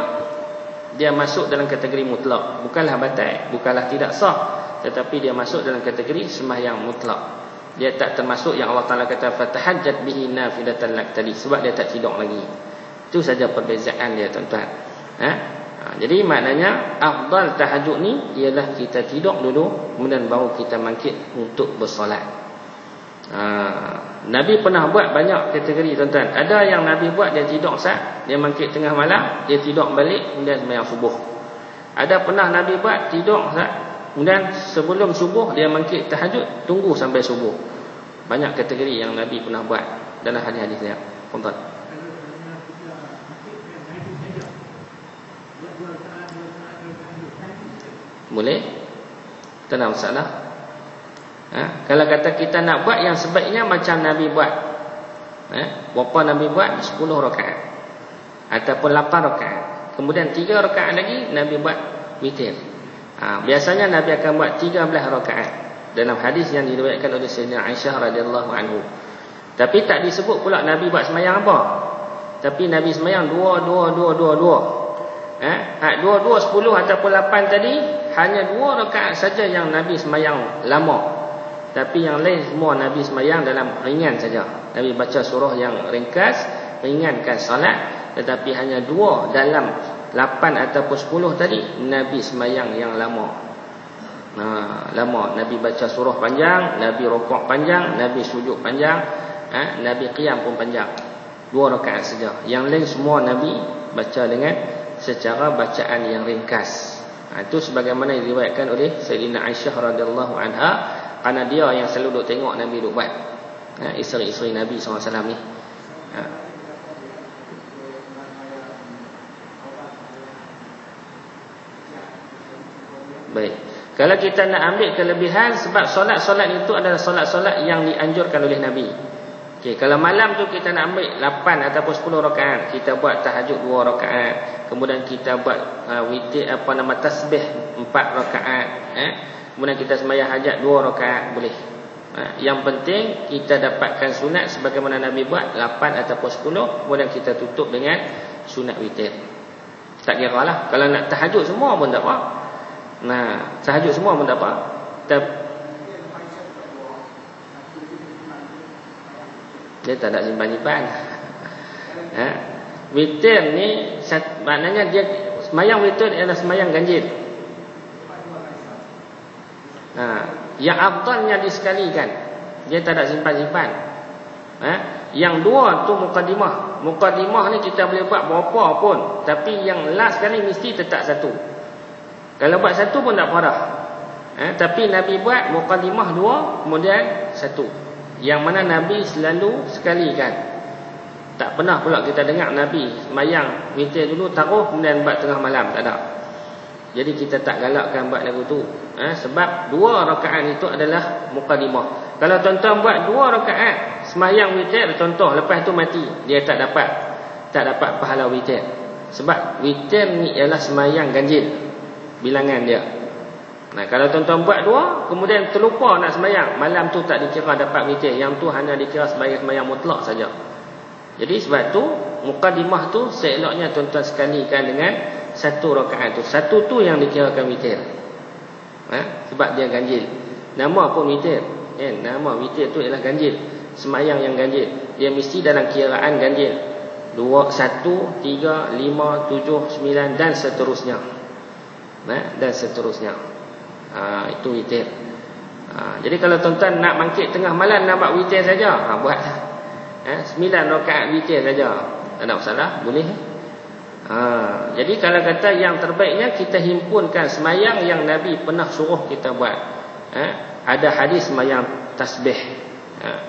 dia masuk dalam kategori mutlak. Bukanlah batal, bukanlah tidak sah, tetapi dia masuk dalam kategori sembahyang mutlak. Dia tak termasuk yang Allah Taala kata fatahajjat bihi nafilatan lak tadi, sebab dia tak tidur lagi. Itu saja perbezaan dia, tuan-tuan. Jadi maknanya afdal tahajud ni ialah kita tidur dulu, kemudian baru kita bangkit untuk bersolat. Nabi pernah buat banyak kategori, tuan-tuan. Ada yang Nabi buat dia tidur sat, dia bangkit tengah malam, dia tidur balik, kemudian sembahyang subuh. Ada pernah Nabi buat tidur sat, kemudian sebelum subuh dia bangkit tahajud, tunggu sampai subuh. Banyak kategori yang Nabi pernah buat dalam hadis-hadis dia, tuan-tuan. Boleh? Tak ada masalah. Kalau kata kita nak buat yang sebaiknya macam Nabi buat. Berapa Nabi buat? 10 rakaat. Ataupun 8 rakaat. Kemudian 3 rakaat lagi Nabi buat witir. Biasanya Nabi akan buat 13 rakaat. Dalam hadis yang diriwayatkan oleh Sayyidina Aisyah radhiyallahu anhu. Tapi tak disebut pula Nabi buat sembahyang apa. Tapi Nabi sembahyang 2 2 10 ataupun 8 tadi, hanya 2 rakaat saja yang Nabi sembahyang lama. Tapi yang lain semua Nabi sembahyang dalam ringan saja. Nabi baca surah yang ringkas, ringankan salat. Tetapi hanya 2 dalam 8 ataupun 10 tadi Nabi sembahyang yang lama. Lama. Nabi baca surah panjang, Nabi rukuk panjang, Nabi sujud panjang, Nabi qiyam pun panjang. 2 rakaat saja. Yang lain semua Nabi baca dengan secara bacaan yang ringkas. Itu sebagaimana diriwayatkan oleh Sayyidina Aisyah radhiyallahu anha, kerana dia yang selalu duk tengok Nabi duk buat. Isteri-isteri Nabi SAW ni. Baik. Kalau kita nak ambil kelebihan, sebab solat-solat itu adalah solat-solat yang dianjurkan oleh Nabi. Kalau malam tu kita nak ambil 8 ataupun 10 rakaat, kita buat tahajud 2 rakaat. kemudian kita buat witir tasbih 4 rakaat, kemudian kita sembahyang hajat 2 rakaat, boleh. Yang penting kita dapatkan sunat sebagaimana Nabi buat 8 ataupun 10, kemudian kita tutup dengan sunat witir. Tak kira lah, kalau nak tahajud semua pun tak apa. Tahajud semua pun tak apa. Dia tak ada simpan-simpan. Witir ni maknanya dia sembahyang witir adalah sembahyang ganjil. Yang afdalnya disekalikan. Dia tak ada simpan-simpan. Yang 2 tu mukadimah. Mukadimah ni kita boleh buat berapa pun, tapi yang last kali mesti tetap 1. Kalau buat 1 pun tak parah. Tapi Nabi buat mukadimah 2, kemudian 1. Yang mana Nabi selalu sekalikan. Tak pernah pula kita dengar Nabi sembahyang witir dulu taruh kemudian buat tengah malam, tak ada. Jadi kita tak galakkan buat lagu tu. Sebab 2 rakaat itu adalah mukadimah. Kalau tuan-tuan buat 2 rakaat sembahyang witir, contoh lepas tu mati, dia tak dapat pahala witir. Sebab witir ni ialah sembahyang ganjil bilangan dia. Kalau tuan-tuan buat 2 kemudian terlupa nak sembahyang, malam tu tak dikira dapat witir, yang tu hanya dikira sebagai sembahyang mutlak saja. Jadi sebab tu mukadimah tu seeloknya tuan-tuan sekalikan dengan 1 rakaat tu. 1 tu yang dikirakan witir. Sebab dia ganjil. Nama pun witir. Nama witir tu ialah ganjil. Sembahyang yang ganjil. Dia mesti dalam kiraan ganjil. 2, 1, 3, 5, 7, 9 dan seterusnya. Dan seterusnya. Itu witir. Jadi kalau tuan-tuan nak bangkit tengah malam nak buat witir saja, buat 9 rakaat witir saja, tak ada masalah, boleh. Jadi kalau kata yang terbaiknya kita himpunkan sembahyang yang Nabi pernah suruh kita buat. Ada hadis sembahyang tasbih.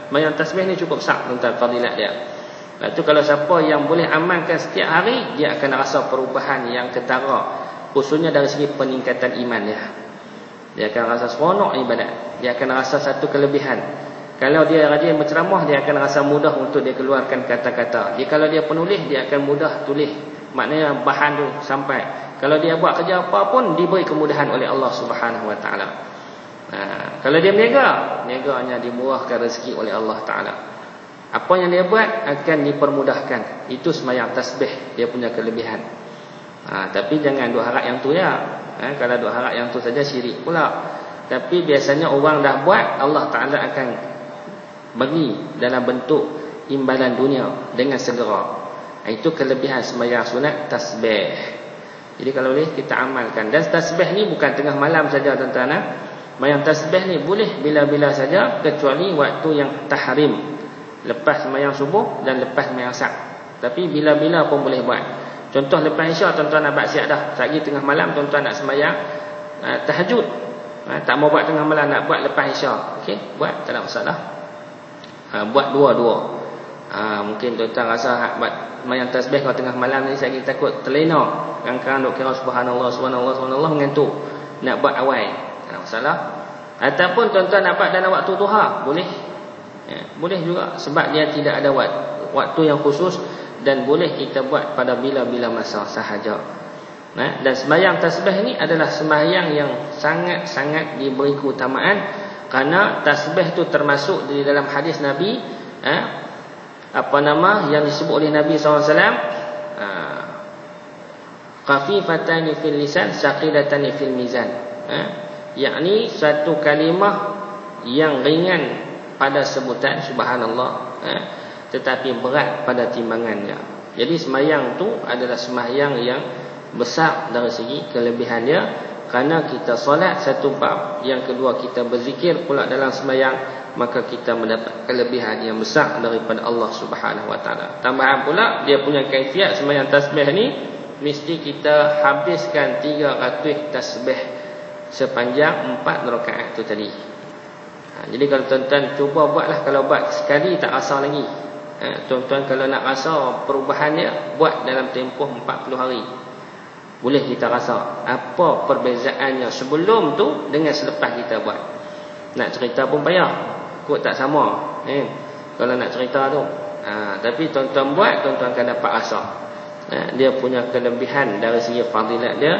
Sembahyang tasbih ni cukup besar tentang fadilat dia. Lepas tu kalau siapa yang boleh amalkan setiap hari, dia akan rasa perubahan yang ketara, khususnya dari segi peningkatan iman dia. Dia akan rasa seronok ibadat. Dia akan rasa satu kelebihan. Kalau dia rajin berceramah, dia akan rasa mudah untuk dia keluarkan kata-kata. Kalau dia penulis, dia akan mudah tulis. Maknanya bahan tu sampai. Kalau dia buat kerja apa pun, diberi kemudahan oleh Allah Subhanahu Wa Taala. Kalau dia niaganya dimurahkan rezeki oleh Allah Taala. Apa yang dia buat akan dipermudahkan. Itu sembahyang tasbih, dia punya kelebihan. Tapi jangan duk harap yang tu ya. Kalau duk harap yang tu saja syirik pula. Tapi biasanya orang dah buat, Allah Ta'ala akan bagi dalam bentuk imbalan dunia dengan segera. Itu kelebihan sembahyang sunat tasbih. Jadi kalau boleh kita amalkan. Dan tasbih ni bukan tengah malam saja tuan-tuan. Sembahyang tasbih ni boleh bila-bila saja, kecuali waktu yang tahrim, lepas sembahyang subuh dan lepas sembahyang asar. Tapi bila-bila pun boleh buat. Contoh lepas Isyak tuan-tuan nak siap dah. Lagi tengah malam tuan-tuan nak sembahyang tahajud. Tak mau buat tengah malam, nak buat lepas Isyak. Okey, buat, tak ada masalah. Buat dua-dua. Mungkin tuan-tuan rasa buat sembahyang tasbih kalau tengah malam ni saya takut terlena. Kadang-kadang duk kira subhanallah subhanallah subhanallah mengantuk. Nak buat awal, tak ada masalah. Ataupun tuan-tuan nak buat dalam waktu duha, boleh. Boleh juga sebab dia tidak ada waktu yang khusus. Dan boleh kita buat pada bila-bila masa sahaja. Dan sembahyang tasbih ini adalah sembahyang yang sangat-sangat diberi keutamaan. Kerana tasbih itu termasuk di dalam hadis Nabi. Yang disebut oleh Nabi SAW. Khafifatani fil lisan, saqilatani fil mizan. Yakni satu kalimah yang ringan pada sebutan subhanallah, tetapi berat pada timbangannya. Jadi sembahyang tu adalah sembahyang yang besar dari segi kelebihan dia. Kerana kita solat satu bab, yang kedua kita berzikir pula dalam sembahyang, maka kita mendapat kelebihan yang besar daripada Allah Subhanahu Wa Taala. Tambahan pula dia punya kaifiat sembahyang tasbih ni, mesti kita habiskan 300 tasbih sepanjang 4 rakaat tu tadi. Jadi kalau tuan-tuan cuba buatlah. Kalau buat sekali tak rasa lagi. Tuan-tuan kalau nak rasa perubahannya, buat dalam tempoh 40 hari. Boleh kita rasa apa perbezaannya sebelum tu dengan selepas kita buat. Nak cerita pun payah, kot tak sama kalau nak cerita tu. Tapi tuan-tuan buat, tuan-tuan akan dapat rasa. dia punya kelebihan dari segi fadilat dia,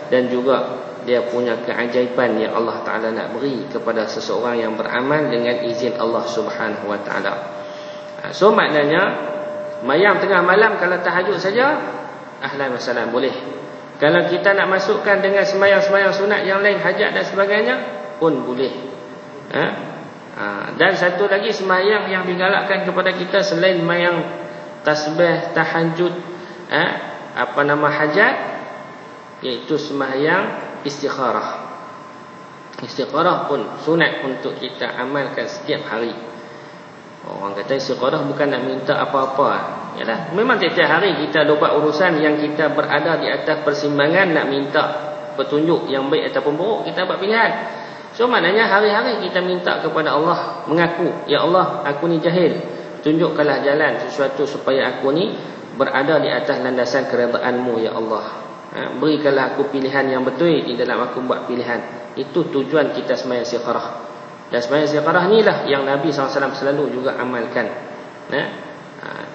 dan juga dia punya keajaiban yang Allah Ta'ala nak beri kepada seseorang yang beramal dengan izin Allah Subhanahu Wa Ta'ala. So maknanya mayang tengah malam kalau tahajud saja, ahlan wa salam, boleh. Kalau kita nak masukkan dengan sembahyang-sembahyang sunat yang lain, hajat dan sebagainya, pun boleh. Dan satu lagi sembahyang yang digalakkan kepada kita selain sembahyang tasbih, tahajud, hajat, iaitu sembahyang istikharah. Istikharah pun sunat untuk kita amalkan setiap hari. Orang kata istikharah bukan nak minta apa-apa. Yalah, memang setiap hari kita ada buat urusan yang kita berada di atas persimbangan nak minta petunjuk yang baik ataupun buruk, kita buat pilihan. So maknanya hari-hari kita minta kepada Allah, mengaku, ya Allah, aku ni jahil, tunjukkanlah jalan sesuatu supaya aku ni berada di atas landasan keredaan-Mu, ya Allah. Berikanlah aku pilihan yang betul di dalam aku buat pilihan. Itu tujuan kita sembahyang istikharah. Dan sembahyang istikharah inilah yang Nabi SAW selalu juga amalkan.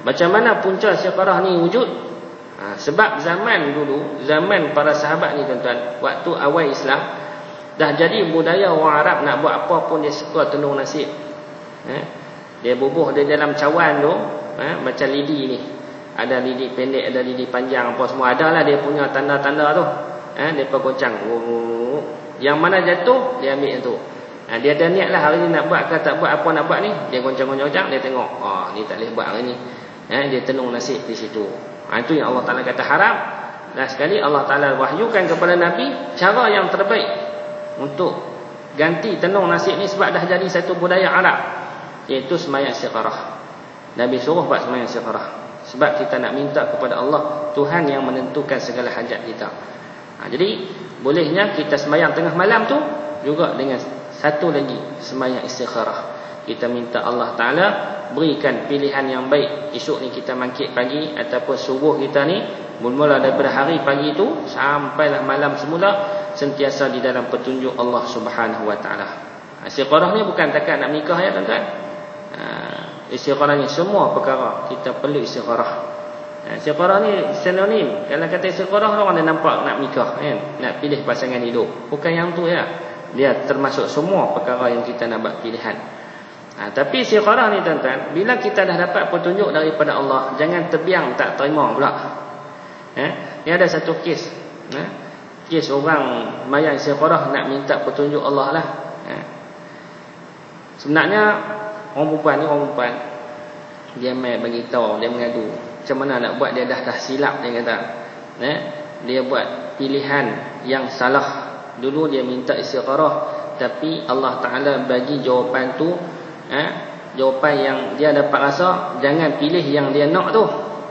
Macam mana punca istikharah ni wujud? Sebab zaman dulu, zaman para sahabat ni tuan-tuan, waktu awal Islam, dah jadi budaya orang Arab nak buat apa pun dia suka tenung nasib. Dia bubuh di dalam cawan tu, macam lidi ni. Ada lidi pendek, ada lidi panjang, apa semua adalah dia punya tanda-tanda tu. Dia pergoncang. Yang mana jatuh, dia ambil yang tu. Dia ada niat lah hari ni nak buat ke tak buat, apa nak buat ni, dia goncang-goncang, dia tengok, ni tak boleh buat hari ni. Dia tenung nasib di situ. Itu yang Allah Ta'ala kata haram. Dan sekali Allah Ta'ala wahyukan kepada Nabi cara yang terbaik untuk ganti tenung nasib ni, sebab dah jadi satu budaya Arab, iaitu sembahyang istikharah. Nabi suruh buat sembahyang istikharah. Sebab kita nak minta kepada Allah, Tuhan yang menentukan segala hajat kita. Jadi bolehnya kita sembahyang tengah malam tu juga dengan satu lagi sembahyang istikharah. Kita minta Allah Ta'ala berikan pilihan yang baik. Esok ni kita bangkit pagi ataupun subuh kita ni, mula-mula daripada hari pagi tu sampailah malam semula, sentiasa di dalam petunjuk Allah Subhanahu Wa Ta'ala. Istikharah ni bukan takat nak nikah ya tuan-tuan. Istikharah ni semua perkara kita perlu istikharah. Istikharah ni sinonim. Kalau kata istikharah, orang dah nampak nak nikah, nak pilih pasangan hidup. Bukan yang tu ya. Dia termasuk semua perkara yang kita nak buat pilihan. Tapi istikharah ni tuan-tuan, bila kita dah dapat petunjuk daripada Allah, jangan terbiang tak terima pula. Ni ada satu kes. Kes orang mayang istikharah nak minta petunjuk Allah lah. Sebenarnya orang perempuan, dia mai bagi tahu, dia mengadu macam mana nak buat, dia dah silap, dia kata. Dia buat pilihan yang salah. Dulu dia minta istikharah, tapi Allah Ta'ala bagi jawapan tu, jawapan yang dia dapat rasa, jangan pilih yang dia nak tu,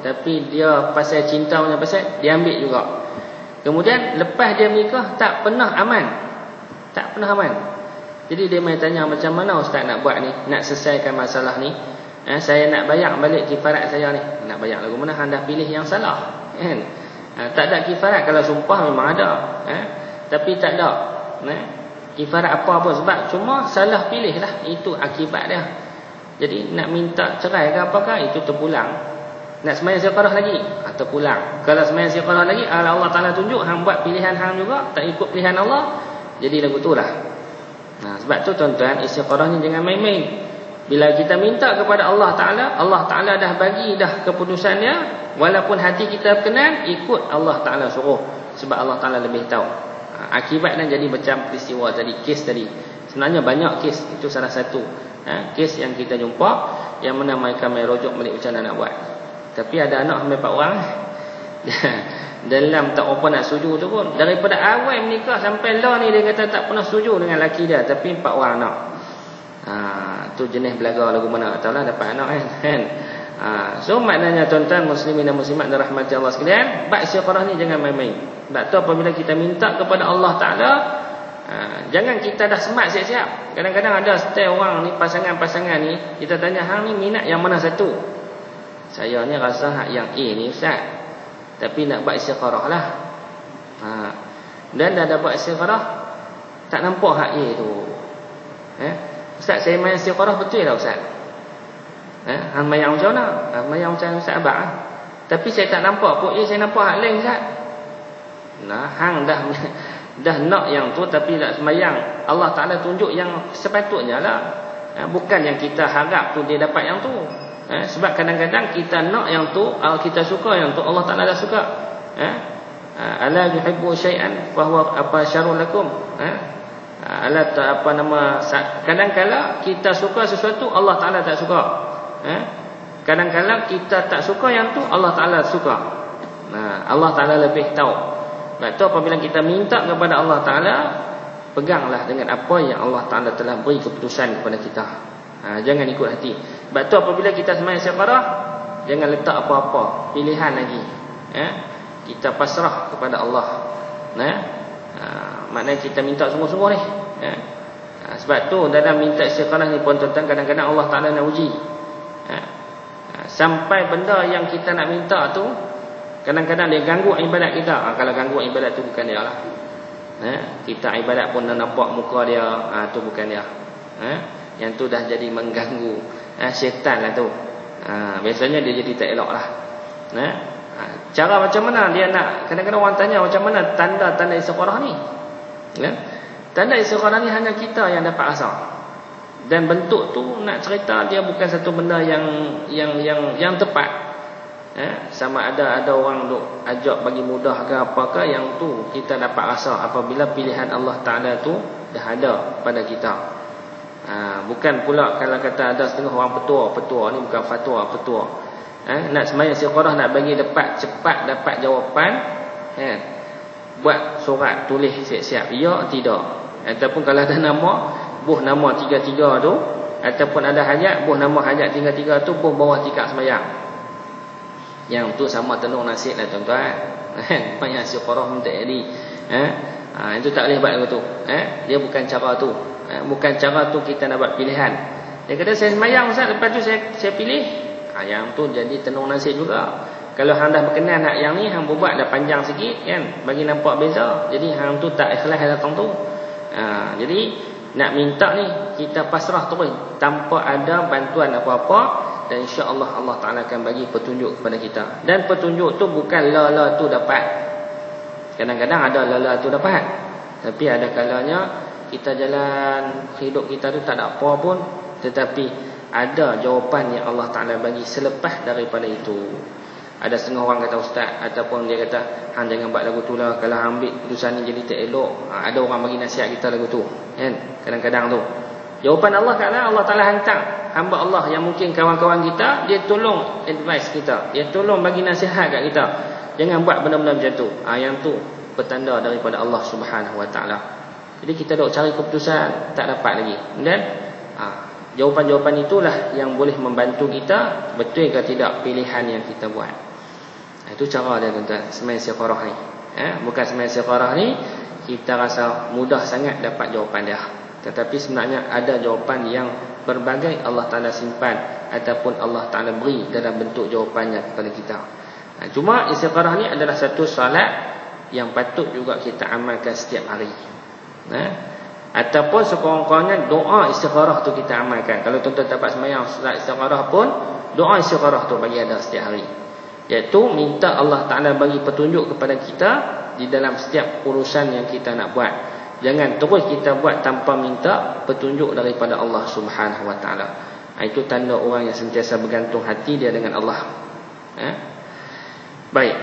tapi dia pasal cinta punya pasal, dia ambil juga. Kemudian lepas dia menikah, tak pernah aman. Jadi dia mai tanya, macam mana ustaz nak buat ni, nak selesaikan masalah ni. Saya nak bayar balik kifarat saya ni. Nak bayar lagu mana, anda pilih yang salah, kan? Tak ada kifarat. Kalau sumpah memang ada, tapi tak ada kifarat apa-apa, sebab cuma salah pilih lah. Itu akibat dia. Jadi nak minta cerai ke apakah, itu terpulang. Nak sembahyang istikharah lagi, terpulang. Kalau sembahyang istikharah lagi, Allah Ta'ala tunjuk hang buat pilihan hang juga, tak ikut pilihan Allah, jadi lagu tu lah. Sebab tu tuan-tuan, istikharah ni jangan main-main. Bila kita minta kepada Allah Ta'ala, Allah Ta'ala dah bagi dah keputusannya. Walaupun hati kita berkenan, ikut Allah Ta'ala suruh, sebab Allah Ta'ala lebih tahu. Akibat dan jadi macam peristiwa tadi, kes tadi. Sebenarnya banyak kes, itu salah satu kes yang kita jumpa, yang mana mereka main rojok balik macam mana nak buat. Tapi ada anak sampai 4 orang dalam tak apa nak setuju tu pun. Daripada awal menikah sampai lah ni, dia kata tak pernah setuju dengan laki dia, tapi 4 orang anak. Tu jenis belaga lagu mana, tak tahulah dapat anak kan. So maknanya tuan-tuan muslimin dan muslimat dirahmati Allah sekalian, bab istikharah ni jangan main-main. Sebab tu apabila kita minta kepada Allah Ta'ala, jangan kita dah semat siap-siap. Kadang-kadang ada style orang ni, pasangan-pasangan ni, kita tanya, hang ni minat yang mana satu? Saya ni rasa hak yang A ni ustaz, tapi nak buat istikharah lah. Dan dah buat istikharah, tak nampak hak A tu. Ustaz, saya main istikharah betul tak ustaz? Hang mayang macam mana? Mayang macam Ustaz Abang. Tapi saya tak nampak pun. Saya nampak hak lain Ustaz. Nah, hang dah nak yang tu tapi tak semayang. Allah Ta'ala tunjuk yang sepatutnya lah. Bukan yang kita harap tu dia dapat yang tu. Sebab kadang-kadang kita nak yang tu, kita suka yang tu, Allah Ta'ala dah suka. Ala yuhibbu syai'an fahuwa apa syarrun lakum. Ala apa nama, kadang-kadang kita suka sesuatu Allah Ta'ala tak suka. Kadang-kadang kita tak suka yang tu Allah Ta'ala suka. Allah Ta'ala lebih tahu. Sebab tu apabila kita minta kepada Allah Ta'ala, peganglah dengan apa yang Allah Ta'ala telah beri keputusan kepada kita. Jangan ikut hati. Sebab tu apabila kita sembahyang istiqarah, jangan letak apa-apa pilihan lagi. Kita pasrah kepada Allah. Maknanya kita minta sungguh-sungguh ni. Sebab tu dalam minta istiqarah ni pun tuan-tuan, kadang-kadang Allah Ta'ala nak uji. Sampai benda yang kita nak minta tu kadang-kadang dia ganggu ibadat kita. Kalau ganggu ibadat tu bukan dia lah. Kita ibadat pun nampak muka dia, tu bukan dia. Yang tu dah jadi mengganggu syaitan lah tu. Biasanya dia jadi tak elok lah. Cara macam mana dia nak, kadang-kadang orang tanya macam mana tanda-tanda istiqarah ni. Tanda istiqarah ni hanya kita yang dapat rasa. Dan bentuk tu nak cerita dia bukan satu benda yang tepat. Sama ada orang duk ajak bagi mudah ke apakah, yang tu kita dapat rasa apabila pilihan Allah Ta'ala tu dah ada pada kita. Bukan pula kalau kata ada setengah orang petua ni bukan fatwa, petua. Nak sembahyang istiqarah, nak bagi cepat dapat jawapan, buat surat tulis siap-siap ya tidak. Ataupun kalau ada nama, buh nama 3-3 tu, ataupun ada hajat, buh nama hajat 3-3 tu, buh bawah tikar sembahyang. Yang tu sama tenung nasib lah tuan-tuan. Banyak istiqarah minta jadi. Itu tak boleh buat begitu. Dia bukan cara tu. Bukan cara tu kita nak buat pilihan. Dia kata saya semayang Ustaz, lepas tu saya pilih. Yang tu jadi tenung nasib juga. Kalau hang dah berkenan nak yang ni, hang buat dah panjang sikit kan, bagi nampak beza. Jadi hang tu tak ikhlas datang tu. Jadi nak minta ni kita pasrah terus tanpa ada bantuan apa-apa. Dan insya-Allah Allah Ta'ala akan bagi petunjuk kepada kita. Dan petunjuk tu bukan la tu dapat. Kadang-kadang ada la tu dapat. Tapi ada kalanya kita jalan hidup kita tu tak ada apa pun, tetapi ada jawapan yang Allah Ta'ala bagi selepas daripada itu. Ada setengah orang kata ustaz, ataupun dia kata hang jangan buat lagu tu lah, kalau hang ambil keputusan ni jadi tak elok. Ada orang bagi nasihat kita lagu tu kan. Kadang-kadang tu jawapan Allah Ta'ala hantar hamba Allah yang mungkin kawan-kawan kita, dia tolong advice kita, dia tolong bagi nasihat kat kita, jangan buat benda-benda macam tu. Yang tu petanda daripada Allah Subhanahu Wa Ta'ala. Jadi kita dok cari keputusan tak dapat lagi. Dan jawapan-jawapan itulah yang boleh membantu kita betul ke tidak pilihan yang kita buat. Itu cara dia tuan-tuan sembahyang istiqarah ni. Bukan sembahyang istiqarah ni kita rasa mudah sangat dapat jawapan dia. Tetapi sebenarnya ada jawapan yang berbagai Allah Ta'ala simpan ataupun Allah Ta'ala beri dalam bentuk jawapannya kepada kita. Cuma istiqarah ni adalah satu solat yang patut juga kita amalkan setiap hari. Ataupun sekurang-kurangnya doa istiqarah tu kita amalkan. Kalau tuan-tuan dapat sembahyang solat istiqarah pun, doa istiqarah tu bagi ada setiap hari. Iaitu minta Allah Ta'ala bagi petunjuk kepada kita di dalam setiap urusan yang kita nak buat. Jangan terus kita buat tanpa minta petunjuk daripada Allah Subhanahu Wa Ta'ala. Itu tanda orang yang sentiasa bergantung hati dia dengan Allah. Baik.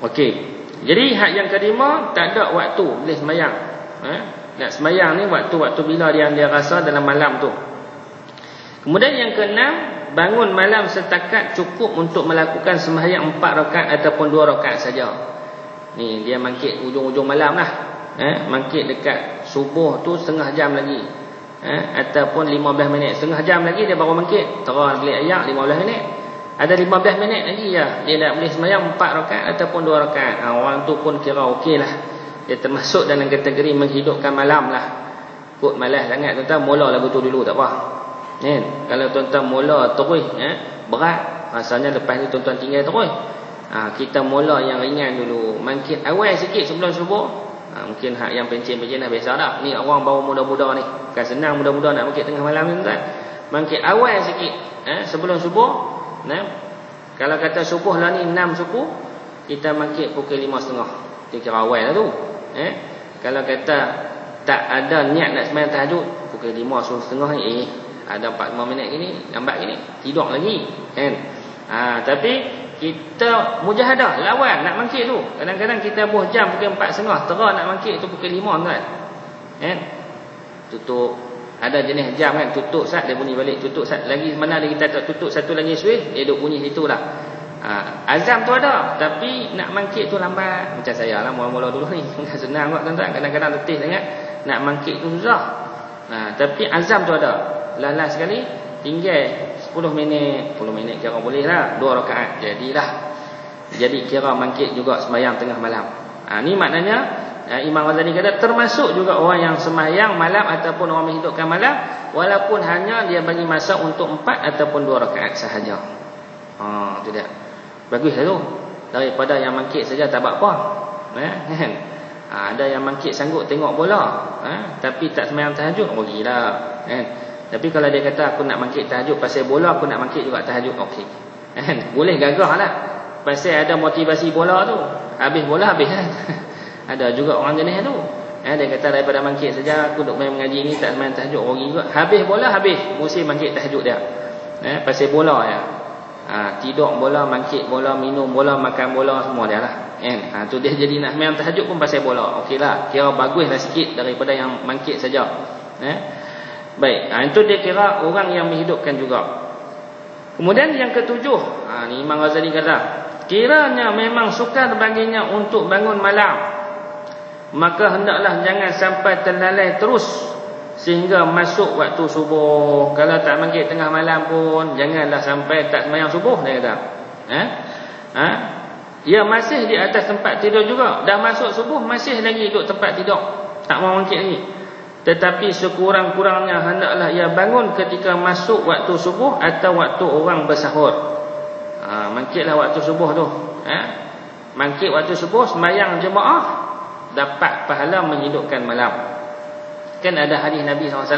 Okey. Jadi hak yang kelima, tak ada waktu boleh sembahyang. Nak sembahyang ni waktu-waktu bila dia rasa dalam malam tu. Kemudian yang keenam, bangun malam setakat cukup untuk melakukan sembahyang 4 rakaat ataupun 2 rakaat saja. Ni dia mangkit ujung-ujung malam lah. Mangkit dekat subuh tu setengah jam lagi, ataupun 15 minit. Setengah jam lagi dia baru mangkit. Terang beli ayak 15 minit. Ada 15 minit lagi ya, dia dah boleh sembahyang 4 rakaat ataupun 2 rakaat. Orang tu pun kira okey lah. Dia termasuk dalam kategori menghidupkan malam lah. Kut malas sangat tuan-tuan, mula lagu tu dulu tak apa. Kalau tuan-tuan mula terus berat, rasanya lepas ni tuan-tuan tinggal terus. Kita mula yang ringan dulu. Mangkit awal sikit sebelum subuh. Mungkin hak yang pencen-pencen dah biasa dah. Ni orang baru muda-muda ni, bukan senang muda-muda nak mangkit tengah malam ni tuan. Mangkit awal sikit sebelum subuh. Kalau kata subuh lah ni 6 suku, kita mangkit pukul 5.30. Dia kira awal lah tu. Kalau kata tak ada niat nak sembahyang tahajud, pukul 5.30 ni, ada 45 minit gini, lambat gini, tidur lagi, kan? Tapi kita mujahadah, lawan nak mangkit tu. Kadang-kadang kita buh jam pukul 4.30, terah nak mangkit tu pukul 5 kan? Tutup. Ada jenis jam kan, tutup sat dia bunyi balik, tutup sat lagi, mana ada kita tak tutup satu lagi switch, dia duk bunyi situ lah. Azam tu ada, tapi nak mangkit tu lambat. Macam saya lah mula-mula dulu ni, senang kot tuan-tuan, kadang-kadang letih sangat nak mangkit tu susah. Tapi azam tu ada. Last sekali tinggal 10 minit kira boleh lah, 2 rakaat jadilah. Jadi kira mangkit juga sembahyang tengah malam. Ni maknanya Imam Ghazali kata termasuk juga orang yang sembahyang malam ataupun orang menghidupkan malam, walaupun hanya dia bagi masa untuk 4 ataupun 2 rakaat sahaja. Itu dia. Baguslah tu. Daripada yang mangkit saja tak buat apa. Kan? Ada yang mangkit sanggup tengok bola, tapi tak sembahyang tahajud, rugilah. Kan? Tapi kalau dia kata aku nak mangkit tahajud pasal bola, aku nak mangkit juga tahajud, okey. Boleh gagah lah. Pasal ada motivasi bola tu. Habis bola habis kan. Ada juga orang jenis tu. Dia kata daripada mangkit saja aku duk main mengaji ni tak main tahajud, rugi juga. Habis bola habis musim mangkit tahajud dia. Pasal bola ya. Tidur bola, mangkit bola, minum bola, makan bola, semua dia lah. Tu dia jadi nak main tahajud pun pasal bola. Okeylah, kira baguslah sikit daripada yang mangkit saja. Baik, itu dia kira orang yang menghidupkan juga. Kemudian yang ketujuh, ni Imam Ghazali kata, kiranya memang sukar baginya untuk bangun malam, maka hendaklah jangan sampai terlalai terus sehingga masuk waktu subuh. Kalau tak mangkit tengah malam pun janganlah sampai tak sembahyang subuh, dia kata. Dia masih di atas tempat tidur juga, dah masuk subuh masih lagi duduk tempat tidur, tak mau mangkit lagi. Tetapi sekurang-kurangnya hendaklah ia bangun ketika masuk waktu subuh atau waktu orang bersahur. Mangkitlah waktu subuh tu. Mangkit waktu subuh, sembahyang jemaah, dapat pahala menghidupkan malam. Kan ada hadis Nabi SAW,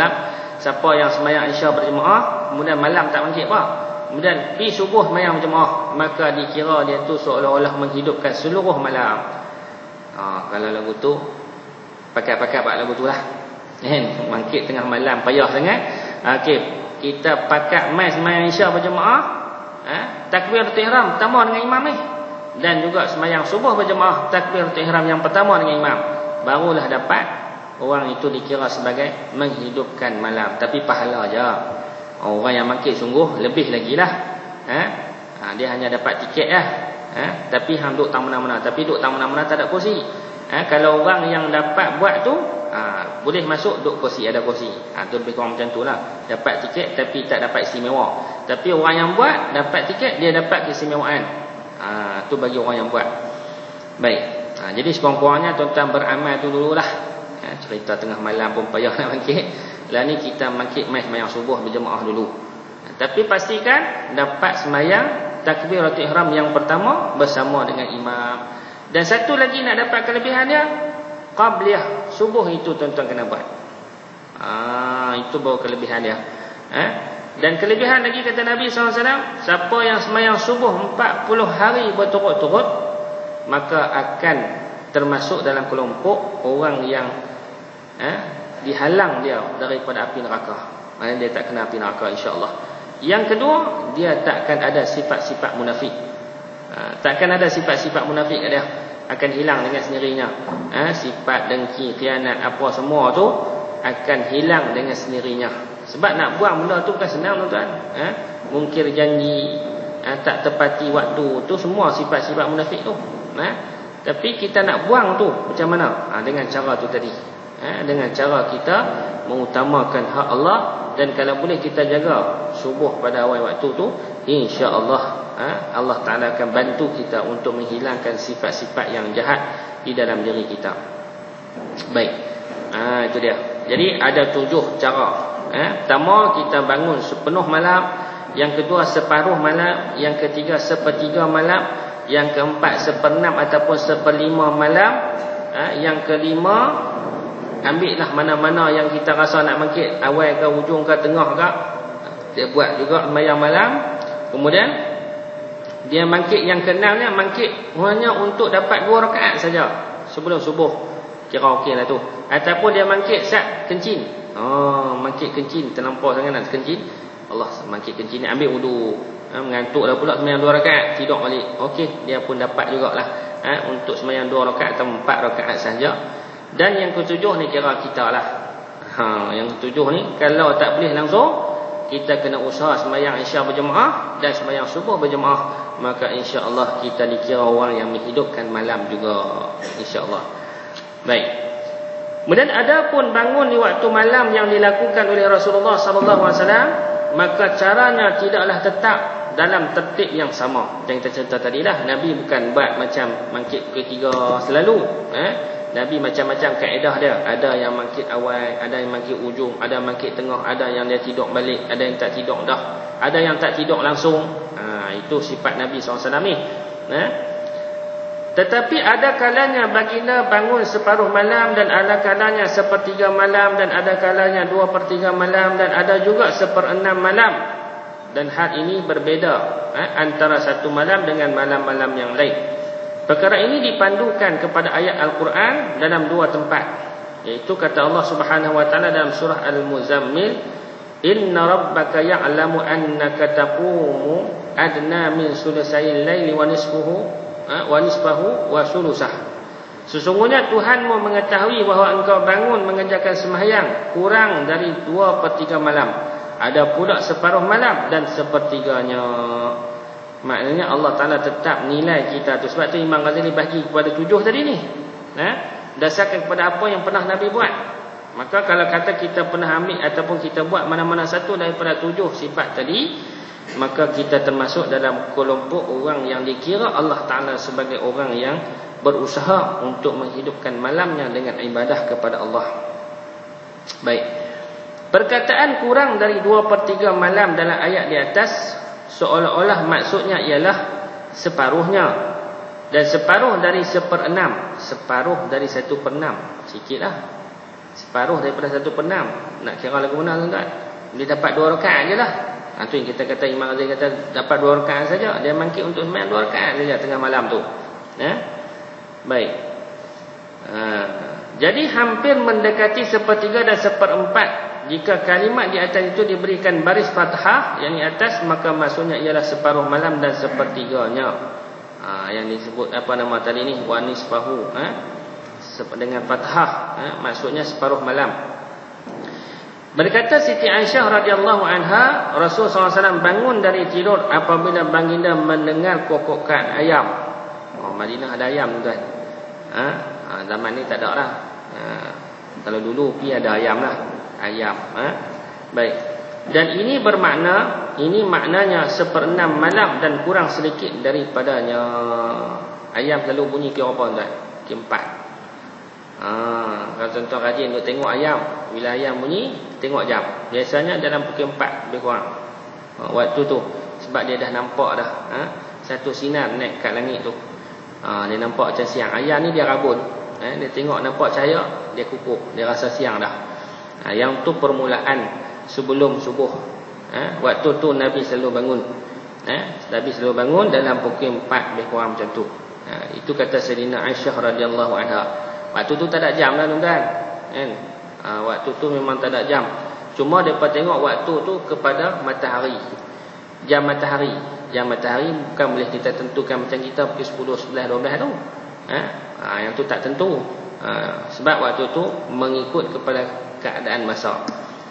siapa yang sembahyang Isya berjemaah kemudian malam tak mangkit apa, kemudian pergi subuh sembahyang berjemaah, maka dikira dia tu seolah-olah menghidupkan seluruh malam. Kalau lagu tu pakai-pakai buat lagu tu lah. Mangkit tengah malam payah sangat. Okey, kita pakai mai sembahyang Isya berjemaah, takbiratul ihram pertama dengan imam ni, dan juga sembahyang subuh berjemaah takbiratul ihram yang pertama dengan imam, barulah dapat orang itu dikira sebagai menghidupkan malam. Tapi pahala aja. Orang yang mangkit sungguh lebih lagi lah. Dia hanya dapat tiket lah. Tapi hang duduk tak mana-mana. Tapi duduk tak mana-mana tak ada kursi. Kalau orang yang dapat buat tu, boleh masuk duduk kursi, ada kursi. Tu lebih kurang macam tu lah. Dapat tiket tapi tak dapat istimewa. Tapi orang yang buat dapat tiket, dia dapat keistimewaan. Tu bagi orang yang buat. Baik. Jadi sekurang-kurangnya tuan-tuan beramal tu dululah. Cerita tengah malam pun payah nak mangkit. Lah ni kita mangkit mai sembahyang subuh berjemaah dulu. Tapi pastikan dapat sembahyang takbiratul ihram yang pertama bersama dengan imam. Dan satu lagi nak dapat kelebihan dia, qabliyah subuh itu tuan-tuan kena buat. Itu baru kelebihan dia. Dan kelebihan lagi kata Nabi SAW, siapa yang sembahyang subuh 40 hari berturut-turut, maka akan termasuk dalam kelompok orang yang dihalang dia daripada api neraka. Dia tak kena api neraka insya-Allah. Yang kedua, dia takkan ada sifat-sifat munafik. Takkan ada sifat-sifat munafik dia, akan hilang dengan sendirinya. Sifat dengki, khianat, apa semua tu akan hilang dengan sendirinya. Sebab nak buang benda tu bukan senang tuan-tuan. Mungkir janji, tak tepati waktu, tu semua sifat-sifat munafik tu. Tapi kita nak buang tu macam mana? Dengan cara tu tadi. Dengan cara kita mengutamakan hak Allah. Dan kalau boleh kita jaga subuh pada awal waktu tu, insya-Allah Allah Ta'ala akan bantu kita untuk menghilangkan sifat-sifat yang jahat di dalam diri kita. Baik, itu dia. Jadi ada 7 cara. Pertama, kita bangun sepenuh malam. Yang kedua, separuh malam. Yang ketiga, sepertiga malam. Yang keempat, 1/6 ataupun 1/5 malam. Yang kelima, ambillah mana-mana yang kita rasa nak mangkit, awal ke, ujung ke, tengah ke, dia buat juga sembahyang malam. Kemudian Dia bangkit yang ke-6 ni bangkit hanya untuk dapat 2 rakaat saja sebelum subuh. Kira okeylah tu. Ataupun dia bangkit saat kencing. Bangkit kencing, terlampau sangat nak kencing. Allah, bangkit kencing ni ambil wudu. Mengantuk dah pula sembahyang 2 rakaat, tidur balik. Okey, dia pun dapat jugalah. Untuk sembahyang 2 rakaat atau 4 rakaat saja. Dan yang ke-7 ni kira kita lah. Yang ke-7 ni kalau tak boleh langsung, kita kena usaha sembahyang Isya berjemaah dan sembahyang subuh berjemaah, maka insya-Allah kita dikira orang yang menghidupkan malam juga, insya-Allah. Baik. Kemudian ada pun bangun di waktu malam yang dilakukan oleh Rasulullah sallallahu alaihi wasallam, maka caranya tidaklah tetap dalam tertib yang sama. Yang kita cerita tadilah, Nabi bukan buat macam bangkit ke-3 selalu, Nabi macam-macam kaedah dia. Ada yang mangkit awal, ada yang mangkit ujung, ada yang mangkit tengah, ada yang dia tidur balik, ada yang tak tidur dah, ada yang tak tidur langsung. Itu sifat Nabi SAW ni. Tetapi ada kalanya baginda bangun separuh malam, dan ada kalanya sepertiga malam, dan ada kalanya 2/3 malam, dan ada juga 1/6 malam. Dan hal ini berbeza antara satu malam dengan malam-malam yang lain. Perkara ini dipandukan kepada ayat Al-Quran dalam 2 tempat, iaitu kata Allah Subhanahu wa taala dalam surah Al-Muzammil, inna rabbaka ya'lamu annaka taqumu adna min sulusayil laili wa nisfahu wa sulusah. Sesungguhnya Tuhanmu mengetahui bahawa engkau bangun mengerjakan sembahyang kurang dari 2/3 malam, ada pula separuh malam dan sepertiganya. Maknanya Allah Ta'ala tetap nilai kita tu. Sebab tu Imam Ghazali bagi kepada 7 tadi ni, dasarkan kepada apa yang pernah Nabi buat. Maka kalau kata kita pernah ambil ataupun kita buat mana-mana satu daripada 7 sifat tadi, maka kita termasuk dalam kelompok orang yang dikira Allah Ta'ala sebagai orang yang berusaha untuk menghidupkan malamnya dengan ibadah kepada Allah. Baik. Perkataan kurang dari 2/3 malam dalam ayat di atas seolah-olah maksudnya ialah separuhnya, dan separuh dari 1/6. Separuh dari 1/6 sikitlah. Separuh daripada 1/6 nak kira lagu mana tuan-tuan? Dia dapat 2 rakaat je lah. Itu yang kita kata, Imam Ghazali kata dapat 2 rakaat saja. Dia bangkit untuk sembahyang 2 rakaat saja tengah malam tu. Baik. Jadi hampir mendekati 1/3 dan 1/4. Jika kalimat di atas itu diberikan baris fathah yang di atas, maka maksudnya ialah separuh malam dan 1/3-nya. Yang disebut apa nama tadi ni, wa nisfahu, dengan fathah, maksudnya separuh malam. Berkata Siti Aisyah radhiyallahu anha, Rasulullah SAW bangun dari tidur apabila baginda mendengar kokokan ayam. Madinah ada ayam tuan. Zaman ni tak ada lah. Kalau dulu pi ada ayam lah. Ayam. Baik. Dan ini bermakna, ini maknanya 1/6 malam dan kurang sedikit daripadanya. Ayam selalu bunyi kira apa tuan? Kira 4. Kalau contoh rajin untuk tengok ayam, bila ayam bunyi tengok jam. Biasanya dalam pukul 4 lebih kurang. Waktu tu sebab dia dah nampak dah, satu sinar naik kat langit tu. Dia nampak macam siang. Ayam ni dia rabun. Dia tengok nampak cahaya, dia kukuk, dia rasa siang dah. Yang tu permulaan sebelum subuh. Waktu tu Nabi selalu bangun. Nabi selalu bangun dalam pukul 4 lebih kurang macam tu. Itu kata Sayyidina Aisyah radhiyallahu anha. Waktu tu tak ada jam lah tuan-tuan. Waktu tu memang tak ada jam. Cuma depa tengok waktu tu kepada matahari. Jam matahari. Jam matahari bukan boleh kita tentukan macam kita pukul 10, 11, 12 tu. Yang tu tak tentu. Sebab waktu tu mengikut kepada keadaan masa.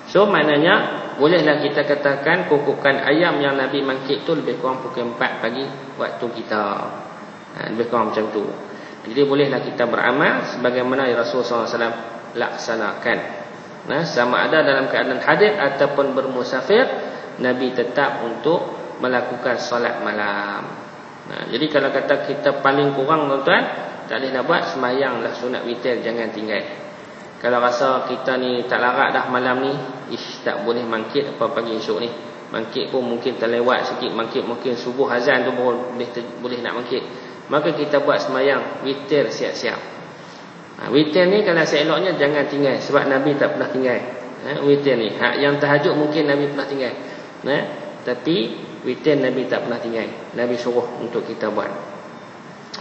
So maknanya bolehlah kita katakan kukukan ayam yang Nabi bangkit tu lebih kurang pukul 4 pagi waktu kita. Lebih kurang macam tu. Jadi bolehlah kita beramal sebagaimana Rasulullah SAW laksanakan. Sama ada dalam keadaan hadir ataupun bermusafir, Nabi tetap untuk melakukan solat malam. Jadi kalau kata kita paling kurang tuan-tuan, tak boleh nak buat sembahyanglah sunat witir, jangan tinggal. Kalau rasa kita ni tak larat dah malam ni, tak boleh mangkit apa pagi esok ni. Mangkit pun mungkin terlewat sikit, mangkit mungkin subuh azan tu baru boleh nak mangkit. Maka kita buat sembahyang witir siap-siap. Witir ni kalau seeloknya jangan tinggal, sebab Nabi tak pernah tinggal. Witir ni, yang tahajud mungkin Nabi pernah tinggal. Tapi witir Nabi tak pernah tinggal. Nabi suruh untuk kita buat.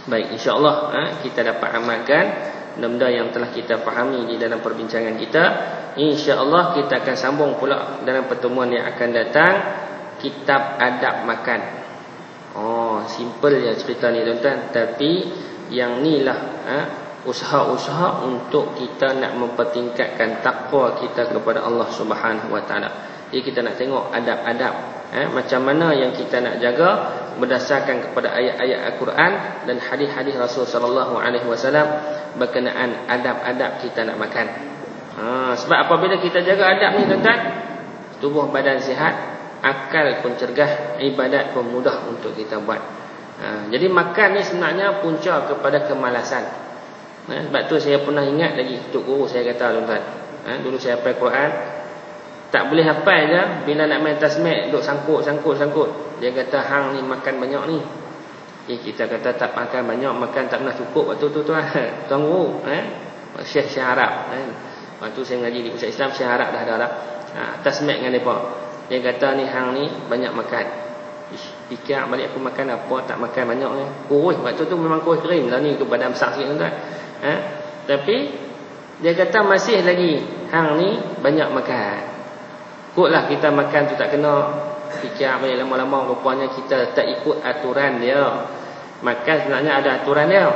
Baik, insya-Allah kita dapat amalkan benda yang telah kita fahami di dalam perbincangan kita. Insya-Allah kita akan sambung pula dalam pertemuan yang akan datang, kitab adab makan. Simple je cerita ni tuan-tuan, tapi yang ni lah usaha-usaha untuk kita nak mempertingkatkan takwa kita kepada Allah Subhanahu Wa Taala. Jadi kita nak tengok adab-adab macam mana yang kita nak jaga berdasarkan kepada ayat-ayat Al-Quran dan hadis-hadis Rasul sallallahu alaihi wasallam berkenaan adab-adab kita nak makan. Sebab apabila kita jaga adab ni tuan-tuan, tubuh badan sihat, akal pun cergas, ibadat pun mudah untuk kita buat. Jadi makan ni sebenarnya punca kepada kemalasan. Sebab tu saya pernah ingat lagi tok guru saya kata tuan-tuan, dulu saya hafal Quran, tak boleh hafal je, bila nak main tasmid duk sangkut. Dia kata hang ni makan banyak ni. Kita kata tak makan banyak, makan tak pernah cukup waktu tu tuan guru. Syekh Arab. Waktu saya ngaji di pusat Islam, Syekh Arab dah ada lah. Tasmid dengan depa. Dia kata ni hang ni banyak makan. Fikir balik aku makan apa, tak makan banyak ni. Kurus waktu tu memang kurus kering lah ni, ke badan besar sikit tuan. Tapi dia kata masih lagi hang ni banyak makan. Kutlah kita makan tu tak kena. Fikir balik lama-lama rupanya kita tak ikut aturan dia. Makan sebenarnya ada aturan dia,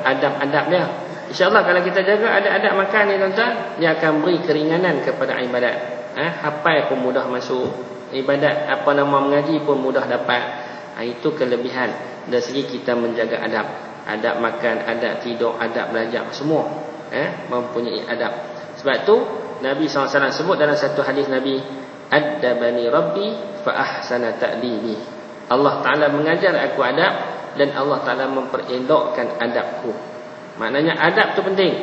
adab-adab dia. InsyaAllah kalau kita jaga adab-adab makan ni tuan-tuan, dia akan beri keringanan kepada ibadat. Hafal pun mudah masuk, ibadat mengaji pun mudah dapat. Itu kelebihan dari segi kita menjaga adab. Adab makan, adab tidur, adab belajar, semua mempunyai adab. Sebab tu Nabi SAW sebut dalam satu hadis Nabi, Addabani Rabbi fa ahsana ta'dibi. Allah Ta'ala mengajar aku adab dan Allah Ta'ala memperelokkan adabku. Maknanya adab tu penting.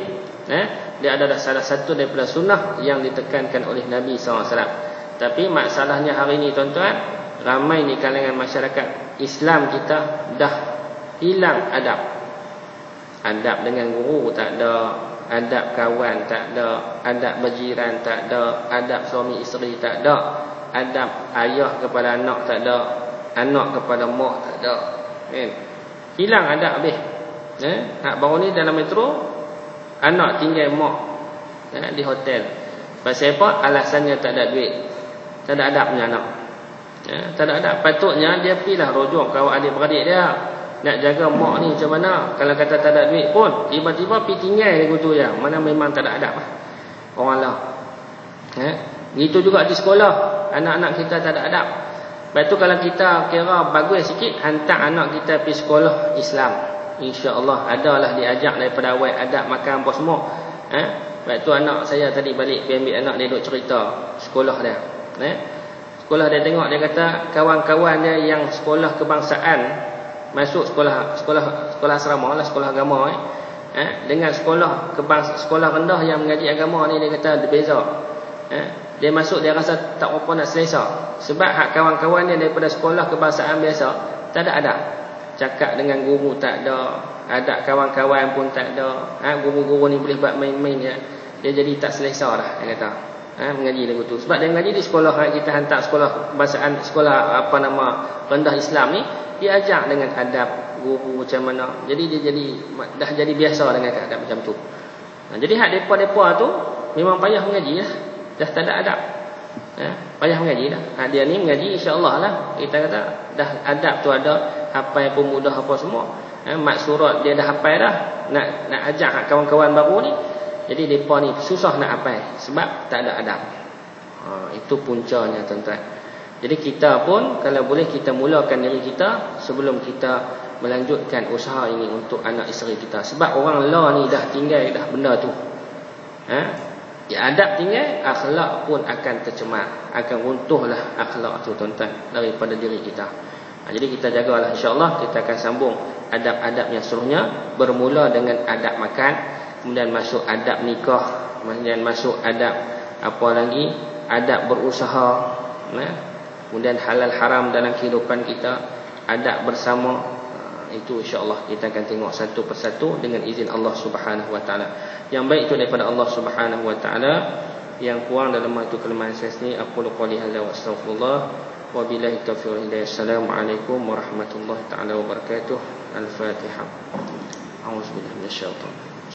Dia adalah salah satu daripada sunnah yang ditekankan oleh Nabi SAW. Tapi masalahnya hari ini tuan-tuan, ramai di kalangan masyarakat Islam kita dah hilang adab. Adab dengan guru tak ada, adab kawan tak ada, adab berjiran tak ada, adab suami isteri tak ada, adab ayah kepada anak tak ada, anak kepada mak tak ada. Hilang adab habis. Baru ni dalam metro, anak tinggal mak di hotel. Pasal apa? Alasannya tak ada duit. Tak ada adabnya anak. Tak ada adab. Patutnya dia pergilah rujuk kawan adik-beradik dia. Nak jaga mak ni macam mana? Kalau kata tak ada duit pun, tiba-tiba pergi tinggal lagu tu je. Mana memang tak ada adab. Orang lah. Itu juga di sekolah, anak-anak kita tak ada adab. Lepas tu kalau kita kira bagus sikit, hantar anak kita pergi sekolah Islam. InsyaAllah adalah diajak daripada awal adab makan apa semua. Lepas tu anak saya tadi balik pergi ambil anak dia duk cerita sekolah dia. Sekolah dia tengok, dia kata kawan-kawan dia yang sekolah kebangsaan masuk sekolah asrama lah, sekolah agama dengan sekolah rendah yang mengaji agama ni, dia kata ada beza. Dia masuk dia rasa tak apa nak selesa, sebab hak kawan-kawan dia daripada sekolah kebangsaan biasa tak ada adab. Cakap dengan guru tak ada, adab kawan-kawan pun tak ada. Guru-guru ni boleh buat main-main je. Dia jadi tak selesa lah, dia kata mengaji lagu tu. Sebab dia mengaji di sekolah kita hantar sekolah kebangsaan, sekolah rendah Islam ni, dia ajar dengan adab guru macam mana. Jadi dia dah jadi biasa dengan adab macam tu. Jadi hak depa-depa tu memang payah mengaji lah. Dah tak ada adab. Payah mengaji dah. Dia ni mengaji insya-Allah lah. Kita kata dah adab tu ada, hafal pun mudah apa semua. Mat surat dia dah hafal dah. Nak ajak hak kawan-kawan baru ni. Jadi depa ni susah nak hafal sebab tak ada adab. Itu puncanya tuan-tuan. Jadi kita pun kalau boleh kita mulakan diri kita sebelum kita melanjutkan usaha ini untuk anak isteri kita. Sebab orang lah ni dah tinggal dah benda tu. Adab tinggal, akhlak pun akan tercemar, akan runtuhlah akhlak tu tuan-tuan daripada diri kita. Jadi kita jagalah, insya-Allah kita akan sambung adab-adab yang seterusnya, bermula dengan adab makan, kemudian masuk adab nikah, kemudian masuk adab apa lagi, adab berusaha, kemudian halal haram dalam kehidupan kita, adab bersama. Itu insya-Allah kita akan tengok satu persatu dengan izin Allah Subhanahu wa taala. Yang baik itu daripada Allah Subhanahu wa taala, Yang kurang dalam waktu kelemahan saya sendiri, aqulu qouli hadza wa astaghfirullah wa billahi taufiq wal hidayah. Assalamualaikum warahmatullahi taala wabarakatuh. Al-Fatihah. A'udzubillahi minasyaitonir rajim.